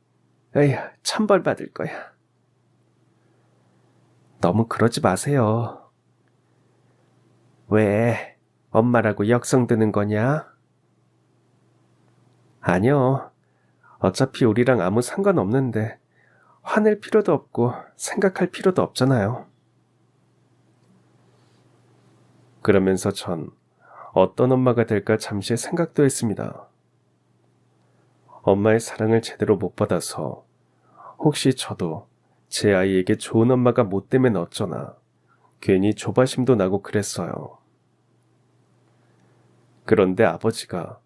에휴, 천벌 받을 거야. 너무 그러지 마세요. 왜? 엄마라고 역성 드는 거냐? 아니요. 어차피 우리랑 아무 상관없는데 화낼 필요도 없고 생각할 필요도 없잖아요. 그러면서 전 어떤 엄마가 될까 잠시 생각도 했습니다. 엄마의 사랑을 제대로 못 받아서 혹시 저도 제 아이에게 좋은 엄마가 못 되면 어쩌나 괜히 조바심도 나고 그랬어요. 그런데 아버지가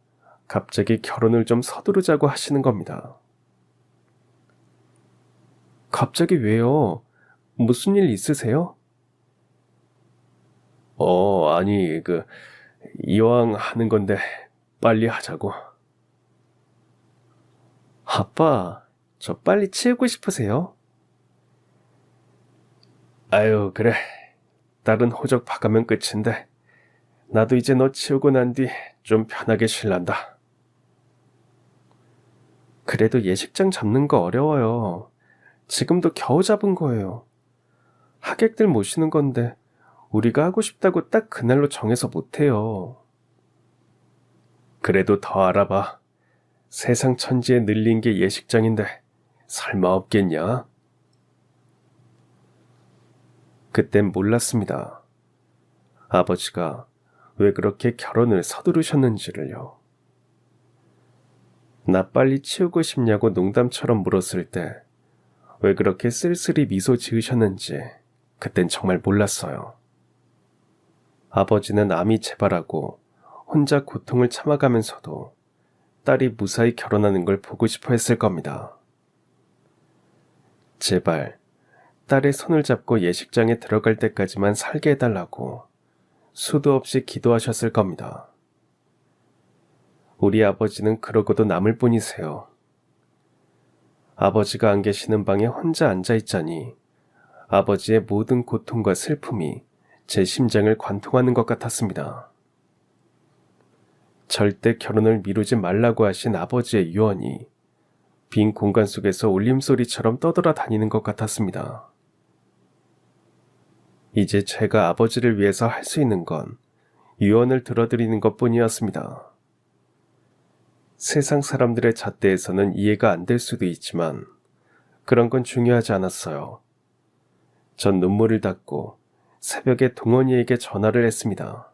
갑자기 결혼을 좀 서두르자고 하시는 겁니다. 갑자기 왜요? 무슨 일 있으세요? 아니, 이왕 하는 건데 빨리 하자고. 아빠, 저 빨리 치우고 싶으세요? 아유, 그래. 딸은 호적 봐가면 끝인데 나도 이제 너 치우고 난 뒤 좀 편하게 쉴란다. 그래도 예식장 잡는 거 어려워요. 지금도 겨우 잡은 거예요. 하객들 모시는 건데 우리가 하고 싶다고 딱 그날로 정해서 못해요. 그래도 더 알아봐. 세상 천지에 늘린 게 예식장인데 설마 없겠냐? 그땐 몰랐습니다. 아버지가 왜 그렇게 결혼을 서두르셨는지를요. 나 빨리 치우고 싶냐고 농담처럼 물었을 때 왜 그렇게 쓸쓸히 미소 지으셨는지 그땐 정말 몰랐어요. 아버지는 암이 재발하고 혼자 고통을 참아가면서도 딸이 무사히 결혼하는 걸 보고 싶어 했을 겁니다. 제발 딸의 손을 잡고 예식장에 들어갈 때까지만 살게 해달라고 수도 없이 기도하셨을 겁니다. 우리 아버지는 그러고도 남을 뿐이세요. 아버지가 안 계시는 방에 혼자 앉아있자니 아버지의 모든 고통과 슬픔이 제 심장을 관통하는 것 같았습니다. 절대 결혼을 미루지 말라고 하신 아버지의 유언이 빈 공간 속에서 울림소리처럼 떠돌아 다니는 것 같았습니다. 이제 제가 아버지를 위해서 할 수 있는 건 유언을 들어드리는 것뿐이었습니다. 세상 사람들의 잣대에서는 이해가 안 될 수도 있지만 그런 건 중요하지 않았어요. 전 눈물을 닦고 새벽에 동원이에게 전화를 했습니다.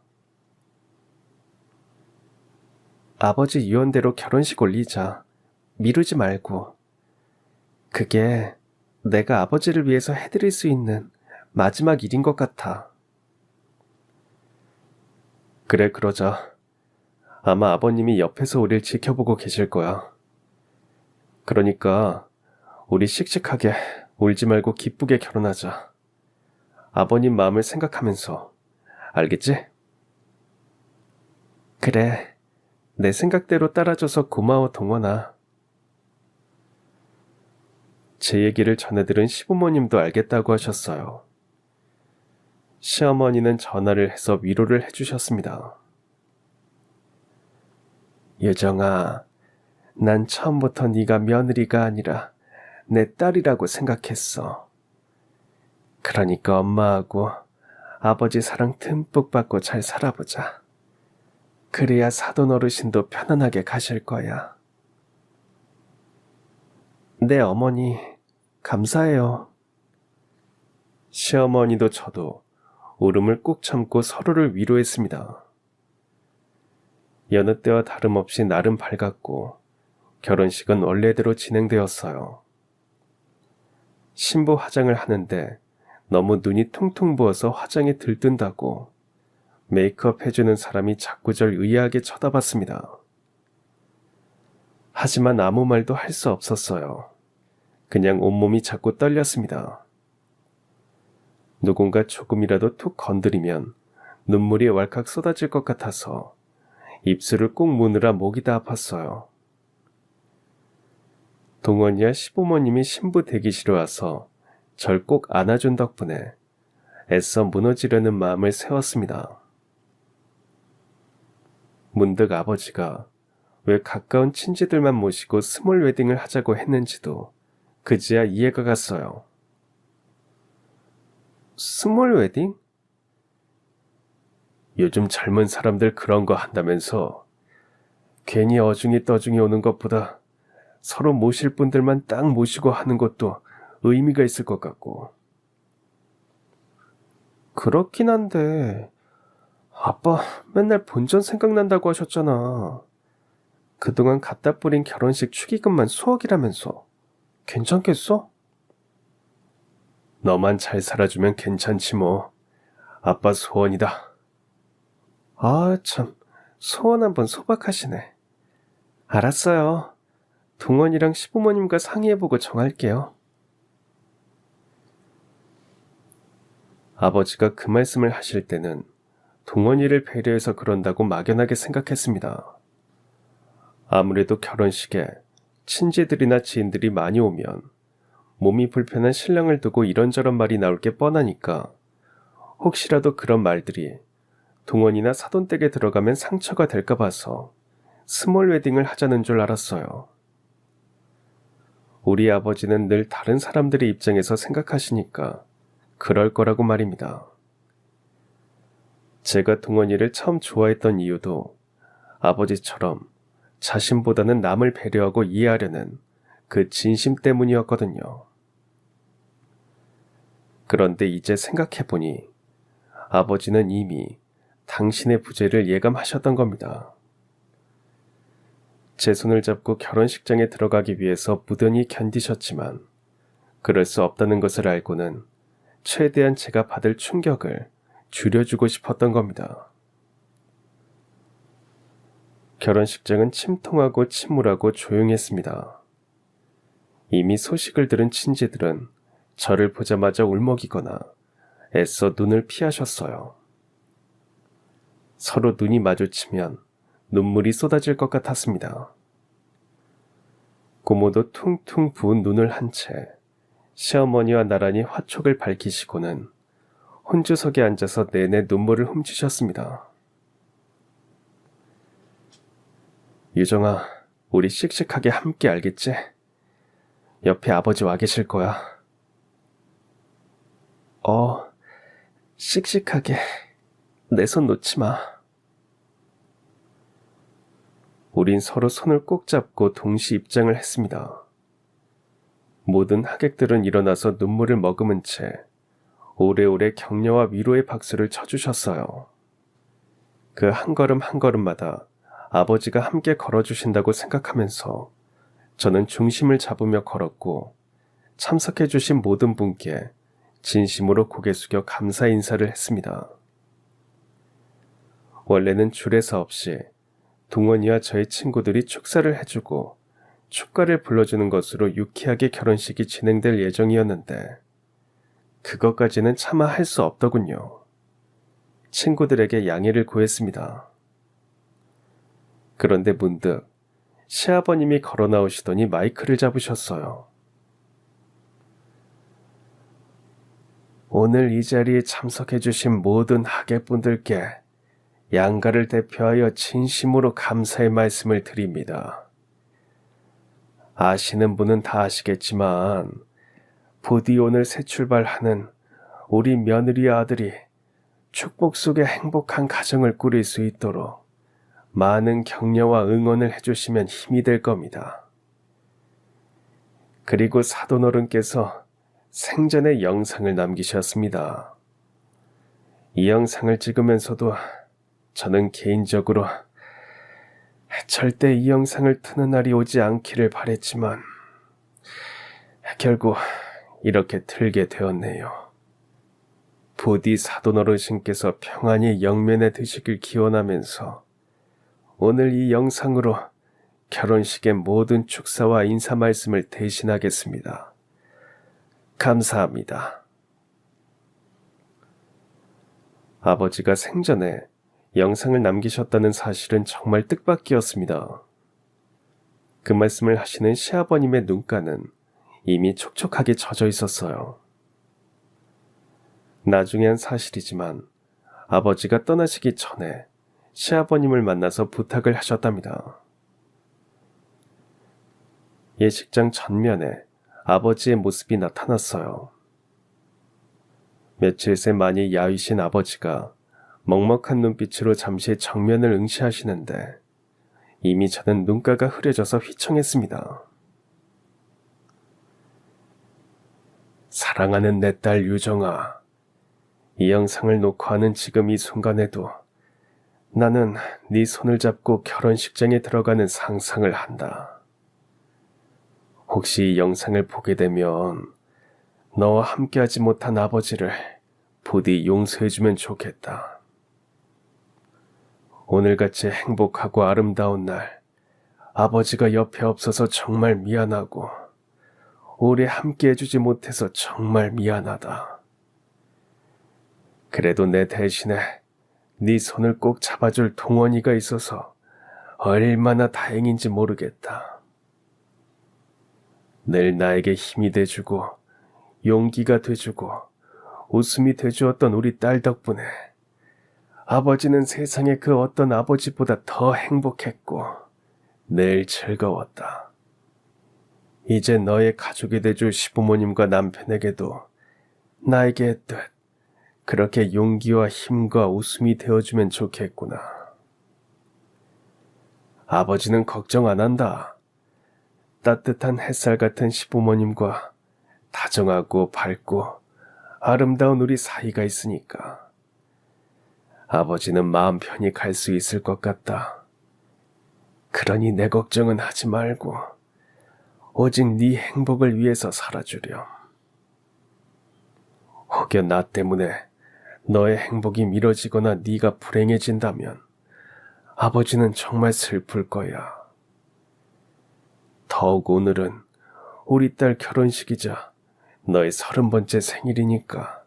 아버지 유언대로 결혼식 올리자. 미루지 말고. 그게 내가 아버지를 위해서 해드릴 수 있는 마지막 일인 것 같아. 그래, 그러자. 아마 아버님이 옆에서 우릴 지켜보고 계실 거야. 그러니까 우리 씩씩하게 울지 말고 기쁘게 결혼하자. 아버님 마음을 생각하면서. 알겠지? 그래. 내 생각대로 따라줘서 고마워, 동원아. 제 얘기를 전해들은 시부모님도 알겠다고 하셨어요. 시어머니는 전화를 해서 위로를 해주셨습니다. 유정아, 난 처음부터 네가 며느리가 아니라 내 딸이라고 생각했어. 그러니까 엄마하고 아버지 사랑 듬뿍 받고 잘 살아보자. 그래야 사돈 어르신도 편안하게 가실 거야. 네, 어머니, 감사해요. 시어머니도 저도 울음을 꾹 참고 서로를 위로했습니다. 여느 때와 다름없이 날은 밝았고 결혼식은 원래대로 진행되었어요. 신부 화장을 하는데 너무 눈이 퉁퉁 부어서 화장이 들뜬다고 메이크업 해주는 사람이 자꾸절 의아하게 쳐다봤습니다. 하지만 아무 말도 할 수 없었어요. 그냥 온몸이 자꾸 떨렸습니다. 누군가 조금이라도 툭 건드리면 눈물이 왈칵 쏟아질 것 같아서 입술을 꾹 무느라 목이 다 아팠어요. 동원이와 시부모님이 신부 대기실에 와서 절 꼭 안아준 덕분에 애써 무너지려는 마음을 세웠습니다. 문득 아버지가 왜 가까운 친지들만 모시고 스몰 웨딩을 하자고 했는지도 그제야 이해가 갔어요. 스몰 웨딩? 요즘 젊은 사람들 그런 거 한다면서 괜히 어중이 떠중이 오는 것보다 서로 모실 분들만 딱 모시고 하는 것도 의미가 있을 것 같고. 그렇긴 한데 아빠 맨날 본전 생각난다고 하셨잖아. 그동안 갖다 뿌린 결혼식 축의금만 수억이라면서 괜찮겠어? 너만 잘 살아주면 괜찮지 뭐. 아빠 소원이다. 아, 참, 소원 한번 소박하시네. 알았어요. 동원이랑 시부모님과 상의해보고 정할게요. 아버지가 그 말씀을 하실 때는 동원이를 배려해서 그런다고 막연하게 생각했습니다. 아무래도 결혼식에 친지들이나 지인들이 많이 오면 몸이 불편한 신랑을 두고 이런저런 말이 나올 게 뻔하니까 혹시라도 그런 말들이 동원이나 사돈댁에 들어가면 상처가 될까 봐서 스몰 웨딩을 하자는 줄 알았어요. 우리 아버지는 늘 다른 사람들의 입장에서 생각하시니까 그럴 거라고 말입니다. 제가 동원이를 처음 좋아했던 이유도 아버지처럼 자신보다는 남을 배려하고 이해하려는 그 진심 때문이었거든요. 그런데 이제 생각해보니 아버지는 이미 당신의 부재를 예감하셨던 겁니다. 제 손을 잡고 결혼식장에 들어가기 위해서 무던히 견디셨지만 그럴 수 없다는 것을 알고는 최대한 제가 받을 충격을 줄여주고 싶었던 겁니다. 결혼식장은 침통하고 침울하고 조용했습니다. 이미 소식을 들은 친지들은 저를 보자마자 울먹이거나 애써 눈을 피하셨어요. 서로 눈이 마주치면 눈물이 쏟아질 것 같았습니다. 고모도 퉁퉁 부은 눈을 한 채 시어머니와 나란히 화촉을 밝히시고는 혼주석에 앉아서 내내 눈물을 훔치셨습니다. 유정아, 우리 씩씩하게 함께 알겠지? 옆에 아버지 와 계실 거야. 씩씩하게. 내 손 놓지 마. 우린 서로 손을 꼭 잡고 동시 입장을 했습니다. 모든 하객들은 일어나서 눈물을 머금은 채 오래오래 격려와 위로의 박수를 쳐주셨어요. 그 한 걸음 한 걸음마다 아버지가 함께 걸어주신다고 생각하면서 저는 중심을 잡으며 걸었고 참석해주신 모든 분께 진심으로 고개 숙여 감사 인사를 했습니다. 원래는 주례사 없이 동원이와 저의 친구들이 축사를 해주고 축가를 불러주는 것으로 유쾌하게 결혼식이 진행될 예정이었는데 그것까지는 차마 할 수 없더군요. 친구들에게 양해를 구했습니다. 그런데 문득 시아버님이 걸어 나오시더니 마이크를 잡으셨어요. 오늘 이 자리에 참석해주신 모든 하객분들께 양가를 대표하여 진심으로 감사의 말씀을 드립니다. 아시는 분은 다 아시겠지만 부디 오늘 새 출발하는 우리 며느리 아들이 축복 속에 행복한 가정을 꾸릴 수 있도록 많은 격려와 응원을 해주시면 힘이 될 겁니다. 그리고 사돈어른께서 생전에 영상을 남기셨습니다. 이 영상을 찍으면서도 저는 개인적으로 절대 이 영상을 트는 날이 오지 않기를 바랬지만 결국 이렇게 틀게 되었네요. 부디 사돈어르신께서 평안히 영면에 드시길 기원하면서 오늘 이 영상으로 결혼식의 모든 축사와 인사 말씀을 대신하겠습니다. 감사합니다. 아버지가 생전에 영상을 남기셨다는 사실은 정말 뜻밖이었습니다. 그 말씀을 하시는 시아버님의 눈가는 이미 촉촉하게 젖어 있었어요. 나중에 한 사실이지만 아버지가 떠나시기 전에 시아버님을 만나서 부탁을 하셨답니다. 예식장 전면에 아버지의 모습이 나타났어요. 며칠 새 많이 야위신 아버지가 먹먹한 눈빛으로 잠시 정면을 응시하시는데 이미 저는 눈가가 흐려져서 휘청했습니다. 사랑하는 내 딸 유정아, 이 영상을 녹화하는 지금 이 순간에도 나는 네 손을 잡고 결혼식장에 들어가는 상상을 한다. 혹시 이 영상을 보게 되면 너와 함께하지 못한 아버지를 부디 용서해주면 좋겠다. 오늘같이 행복하고 아름다운 날, 아버지가 옆에 없어서 정말 미안하고 오래 함께해주지 못해서 정말 미안하다. 그래도 내 대신에 네 손을 꼭 잡아줄 동원이가 있어서 얼마나 다행인지 모르겠다. 늘 나에게 힘이 돼주고 용기가 돼주고 웃음이 돼주었던 우리 딸 덕분에 아버지는 세상의 그 어떤 아버지보다 더 행복했고 늘 즐거웠다. 이제 너의 가족이 돼줄 시부모님과 남편에게도 나에게 했듯 그렇게 용기와 힘과 웃음이 되어주면 좋겠구나. 아버지는 걱정 안 한다. 따뜻한 햇살 같은 시부모님과 다정하고 밝고 아름다운 우리 사이가 있으니까 아버지는 마음 편히 갈 수 있을 것 같다. 그러니 내 걱정은 하지 말고 오직 네 행복을 위해서 살아주렴. 혹여 나 때문에 너의 행복이 미뤄지거나 네가 불행해진다면 아버지는 정말 슬플 거야. 더욱 오늘은 우리 딸 결혼식이자 너의 30번째 생일이니까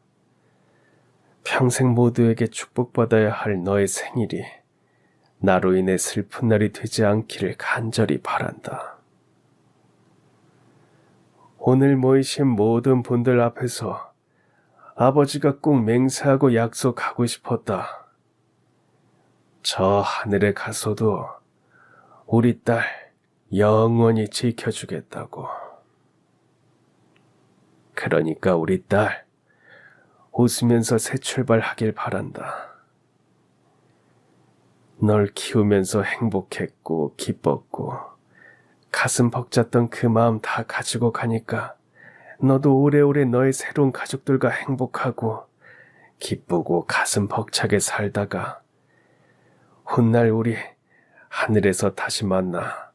평생 모두에게 축복받아야 할 너의 생일이 나로 인해 슬픈 날이 되지 않기를 간절히 바란다. 오늘 모이신 모든 분들 앞에서 아버지가 꼭 맹세하고 약속하고 싶었다. 저 하늘에 가서도 우리 딸 영원히 지켜주겠다고. 그러니까 우리 딸 웃으면서 새 출발하길 바란다. 널 키우면서 행복했고 기뻤고 가슴 벅찼던 그 마음 다 가지고 가니까 너도 오래오래 너의 새로운 가족들과 행복하고 기쁘고 가슴 벅차게 살다가 훗날 우리 하늘에서 다시 만나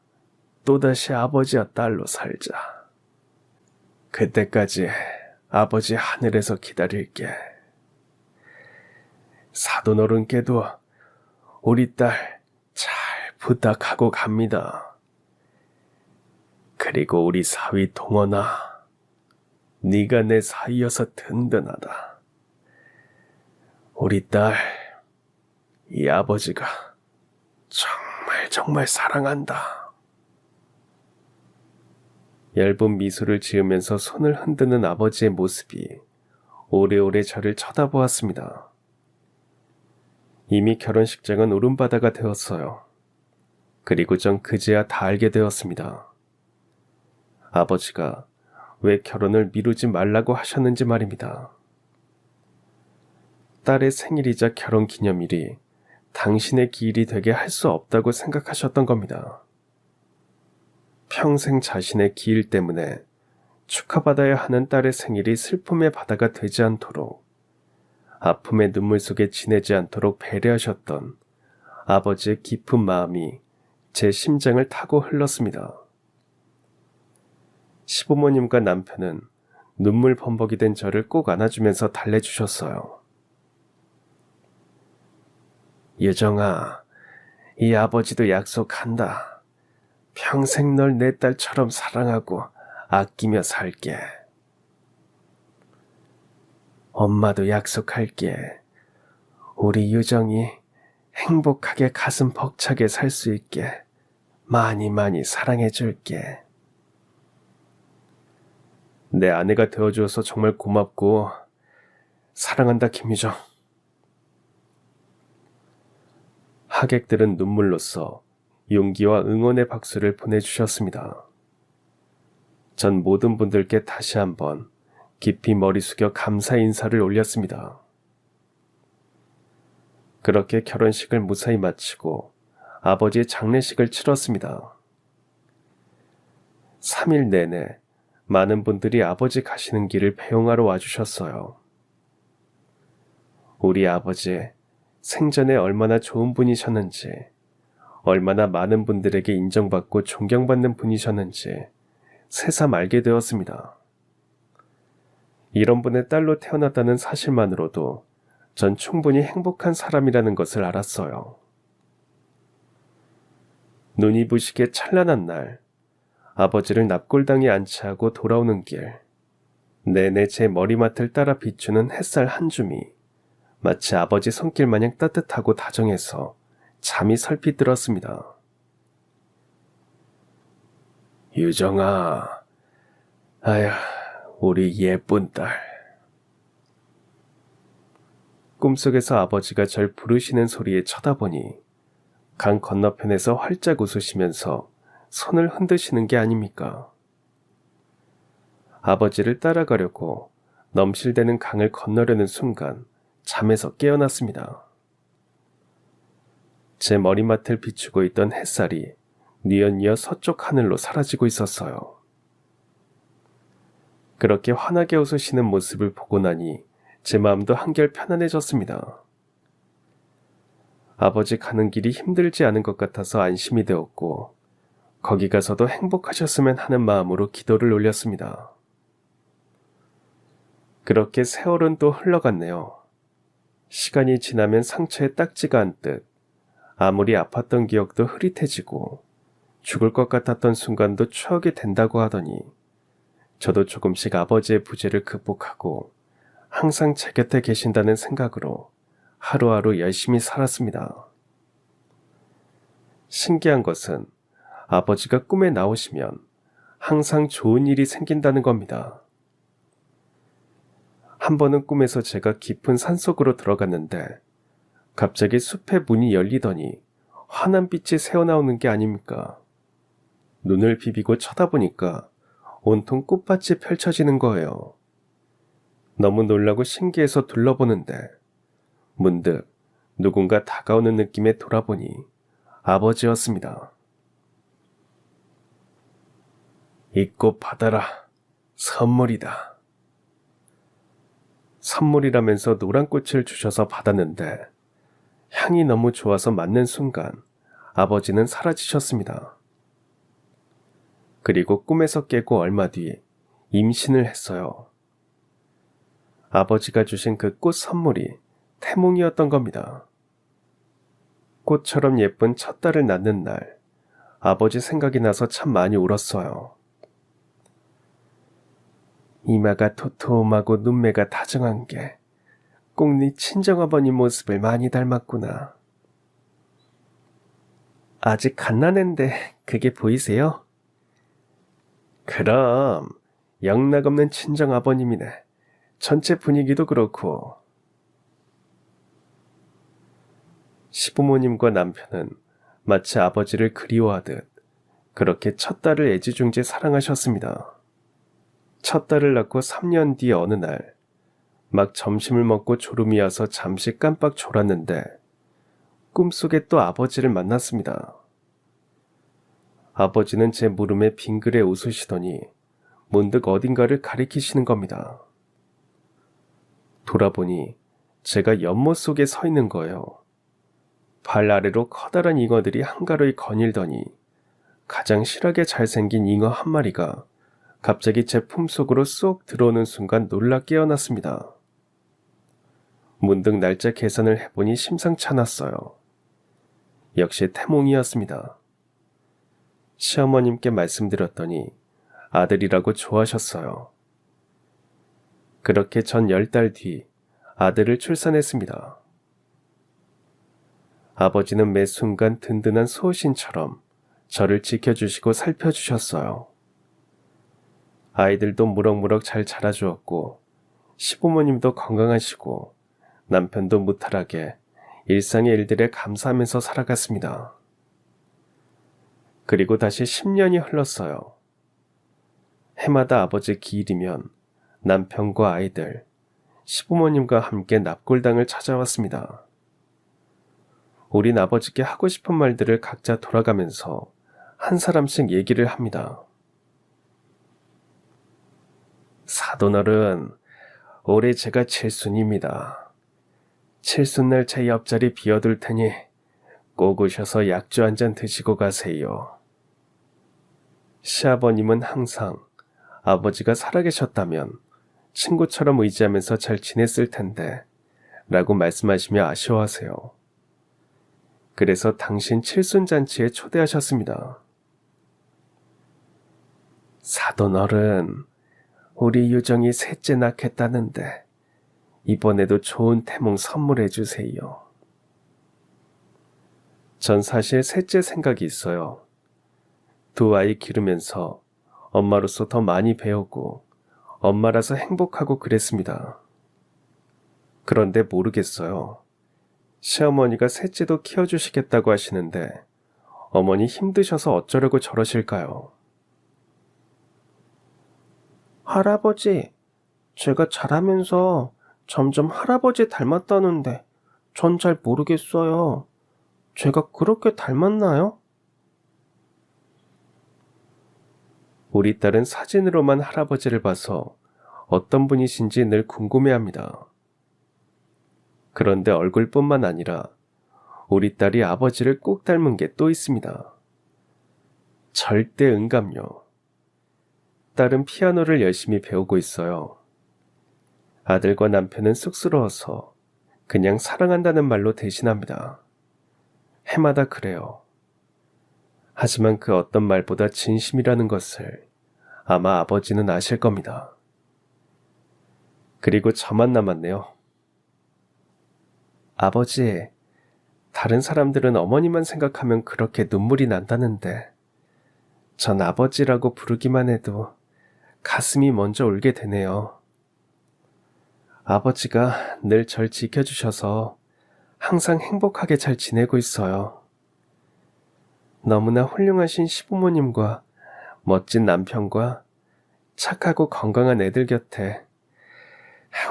또다시 아버지와 딸로 살자. 그때까지 아버지 하늘에서 기다릴게. 사돈어른께도 우리 딸 잘 부탁하고 갑니다. 그리고 우리 사위 동원아, 네가 내 사위여서 든든하다. 우리 딸, 이 아버지가 정말 사랑한다. 얇은 미소를 지으면서 손을 흔드는 아버지의 모습이 오래오래 저를 쳐다보았습니다. 이미 결혼식장은 울음바다가 되었어요. 그리고 전 그제야 다 알게 되었습니다. 아버지가 왜 결혼을 미루지 말라고 하셨는지 말입니다. 딸의 생일이자 결혼기념일이 당신의 기일이 되게 할 수 없다고 생각하셨던 겁니다. 평생 자신의 기일 때문에 축하받아야 하는 딸의 생일이 슬픔의 바다가 되지 않도록 아픔의 눈물 속에 지내지 않도록 배려하셨던 아버지의 깊은 마음이 제 심장을 타고 흘렀습니다. 시부모님과 남편은 눈물 범벅이 된 저를 꼭 안아주면서 달래주셨어요. 유정아, 이 아버지도 약속한다. 평생 널 내 딸처럼 사랑하고 아끼며 살게. 엄마도 약속할게. 우리 유정이 행복하게 가슴 벅차게 살 수 있게 많이 사랑해줄게. 내 아내가 되어주어서 정말 고맙고 사랑한다, 김유정. 하객들은 눈물로써 용기와 응원의 박수를 보내주셨습니다. 전 모든 분들께 다시 한번 깊이 머리 숙여 감사 인사를 올렸습니다. 그렇게 결혼식을 무사히 마치고 아버지의 장례식을 치렀습니다. 3일 내내 많은 분들이 아버지 가시는 길을 배웅하러 와주셨어요. 우리 아버지 생전에 얼마나 좋은 분이셨는지, 얼마나 많은 분들에게 인정받고 존경받는 분이셨는지 새삼 알게 되었습니다. 이런 분의 딸로 태어났다는 사실만으로도 전 충분히 행복한 사람이라는 것을 알았어요. 눈이 부시게 찬란한 날, 아버지를 납골당에 안치하고 돌아오는 길, 내내 제 머리맡을 따라 비추는 햇살 한 줌이 마치 아버지 손길 마냥 따뜻하고 다정해서 잠이 설핏 들었습니다. 유정아, 아휴, 우리 예쁜 딸. 꿈속에서 아버지가 절 부르시는 소리에 쳐다보니 강 건너편에서 활짝 웃으시면서 손을 흔드시는 게 아닙니까? 아버지를 따라가려고 넘실대는 강을 건너려는 순간 잠에서 깨어났습니다. 제 머리맡을 비추고 있던 햇살이 뉘엿뉘엿 서쪽 하늘로 사라지고 있었어요. 그렇게 환하게 웃으시는 모습을 보고 나니 제 마음도 한결 편안해졌습니다. 아버지 가는 길이 힘들지 않은 것 같아서 안심이 되었고, 거기 가서도 행복하셨으면 하는 마음으로 기도를 올렸습니다. 그렇게 세월은 또 흘러갔네요. 시간이 지나면 상처에 딱지가 앉듯 아무리 아팠던 기억도 흐릿해지고 죽을 것 같았던 순간도 추억이 된다고 하더니 저도 조금씩 아버지의 부재를 극복하고 항상 제 곁에 계신다는 생각으로 하루하루 열심히 살았습니다. 신기한 것은 아버지가 꿈에 나오시면 항상 좋은 일이 생긴다는 겁니다. 한 번은 꿈에서 제가 깊은 산속으로 들어갔는데 갑자기 숲의 문이 열리더니 환한 빛이 새어나오는 게 아닙니까? 눈을 비비고 쳐다보니까 온통 꽃밭이 펼쳐지는 거예요. 너무 놀라고 신기해서 둘러보는데 문득 누군가 다가오는 느낌에 돌아보니 아버지였습니다. 이 꽃 받아라. 선물이다. 선물이라면서 노란 꽃을 주셔서 받았는데 향이 너무 좋아서 맞는 순간 아버지는 사라지셨습니다. 그리고 꿈에서 깨고 얼마 뒤 임신을 했어요. 아버지가 주신 그 꽃 선물이 태몽이었던 겁니다. 꽃처럼 예쁜 첫 딸을 낳는 날, 아버지 생각이 나서 참 많이 울었어요. 이마가 토톰하고 눈매가 다정한 게 꼭 네 친정아버님 모습을 많이 닮았구나. 아직 갓난애인데 그게 보이세요? 그럼 영락없는 친정아버님이네. 전체 분위기도 그렇고. 시부모님과 남편은 마치 아버지를 그리워하듯 그렇게 첫 딸을 애지중지 사랑하셨습니다. 첫 딸을 낳고 3년 뒤 어느 날 막 점심을 먹고 졸음이 와서 잠시 깜빡 졸았는데 꿈속에 또 아버지를 만났습니다. 아버지는 제 무릎에 빙그레 웃으시더니 문득 어딘가를 가리키시는 겁니다. 돌아보니 제가 연못 속에 서 있는 거예요. 발 아래로 커다란 잉어들이 한가로이 거닐더니 가장 실하게 잘생긴 잉어 한 마리가 갑자기 제 품속으로 쏙 들어오는 순간 놀라 깨어났습니다. 문득 날짜 계산을 해보니 심상치 않았어요. 역시 태몽이었습니다. 시어머님께 말씀드렸더니 아들이라고 좋아하셨어요. 그렇게 전 10달 뒤 아들을 출산했습니다. 아버지는 매 순간 든든한 수호신처럼 저를 지켜주시고 살펴주셨어요. 아이들도 무럭무럭 잘 자라주었고 시부모님도 건강하시고 남편도 무탈하게 일상의 일들에 감사하면서 살아갔습니다. 그리고 다시 10년이 흘렀어요. 해마다 아버지 기일이면 남편과 아이들, 시부모님과 함께 납골당을 찾아왔습니다. 우린 아버지께 하고 싶은 말들을 각자 돌아가면서 한 사람씩 얘기를 합니다. 사돈어른, 올해 제가 칠순입니다. 칠순날 제 옆자리 비워둘 테니 꼭 오셔서 약주 한 잔 드시고 가세요. 시아버님은 항상 아버지가 살아계셨다면 친구처럼 의지하면서 잘 지냈을 텐데 라고 말씀하시며 아쉬워하세요. 그래서 당신 칠순잔치에 초대하셨습니다. 사돈어른, 우리 유정이 셋째 낳겠다는데 이번에도 좋은 태몽 선물해 주세요. 전 사실 셋째 생각이 있어요. 두 아이 기르면서 엄마로서 더 많이 배우고 엄마라서 행복하고 그랬습니다. 그런데 모르겠어요. 시어머니가 셋째도 키워주시겠다고 하시는데 어머니 힘드셔서 어쩌려고 저러실까요? 할아버지, 제가 자라면서 점점 할아버지 닮았다는데 전 잘 모르겠어요. 제가 그렇게 닮았나요? 우리 딸은 사진으로만 할아버지를 봐서 어떤 분이신지 늘 궁금해합니다. 그런데 얼굴뿐만 아니라 우리 딸이 아버지를 꼭 닮은 게 또 있습니다. 절대 음감요. 딸은 피아노를 열심히 배우고 있어요. 아들과 남편은 쑥스러워서 그냥 사랑한다는 말로 대신합니다. 해마다 그래요. 하지만 그 어떤 말보다 진심이라는 것을 아마 아버지는 아실 겁니다. 그리고 저만 남았네요. 아버지, 다른 사람들은 어머니만 생각하면 그렇게 눈물이 난다는데 전 아버지라고 부르기만 해도 가슴이 먼저 울게 되네요. 아버지가 늘 절 지켜주셔서 항상 행복하게 잘 지내고 있어요. 너무나 훌륭하신 시부모님과 멋진 남편과 착하고 건강한 애들 곁에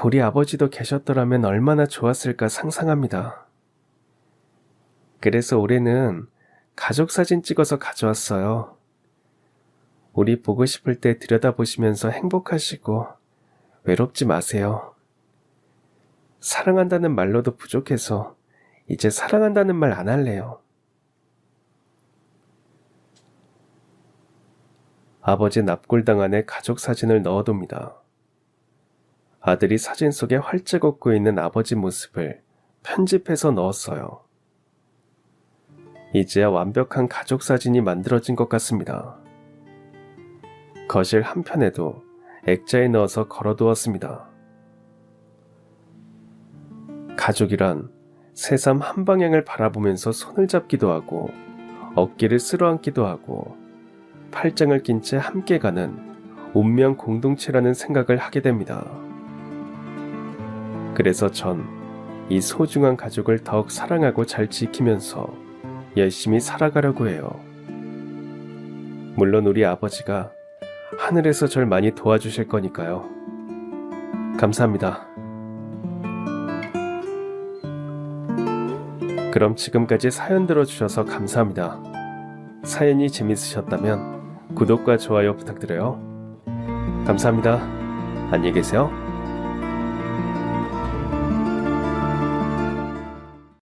우리 아버지도 계셨더라면 얼마나 좋았을까 상상합니다. 그래서 올해는 가족 사진 찍어서 가져왔어요. 우리 보고 싶을 때 들여다보시면서 행복하시고 외롭지 마세요. 사랑한다는 말로도 부족해서 이제 사랑한다는 말 안 할래요. 아버지 납골당 안에 가족 사진을 넣어둡니다. 아들이 사진 속에 활짝 웃고 있는 아버지 모습을 편집해서 넣었어요. 이제야 완벽한 가족 사진이 만들어진 것 같습니다. 거실 한편에도 액자에 넣어서 걸어두었습니다. 가족이란 새삼 한 방향을 바라보면서 손을 잡기도 하고 어깨를 쓸어안기도 하고 팔짱을 낀 채 함께 가는 운명 공동체라는 생각을 하게 됩니다. 그래서 전 이 소중한 가족을 더욱 사랑하고 잘 지키면서 열심히 살아가려고 해요. 물론 우리 아버지가 하늘에서 절 많이 도와주실 거니까요. 감사합니다. 그럼 지금까지 사연 들어주셔서 감사합니다. 사연이 재밌으셨다면 구독과 좋아요 부탁드려요. 감사합니다. 안녕히 계세요.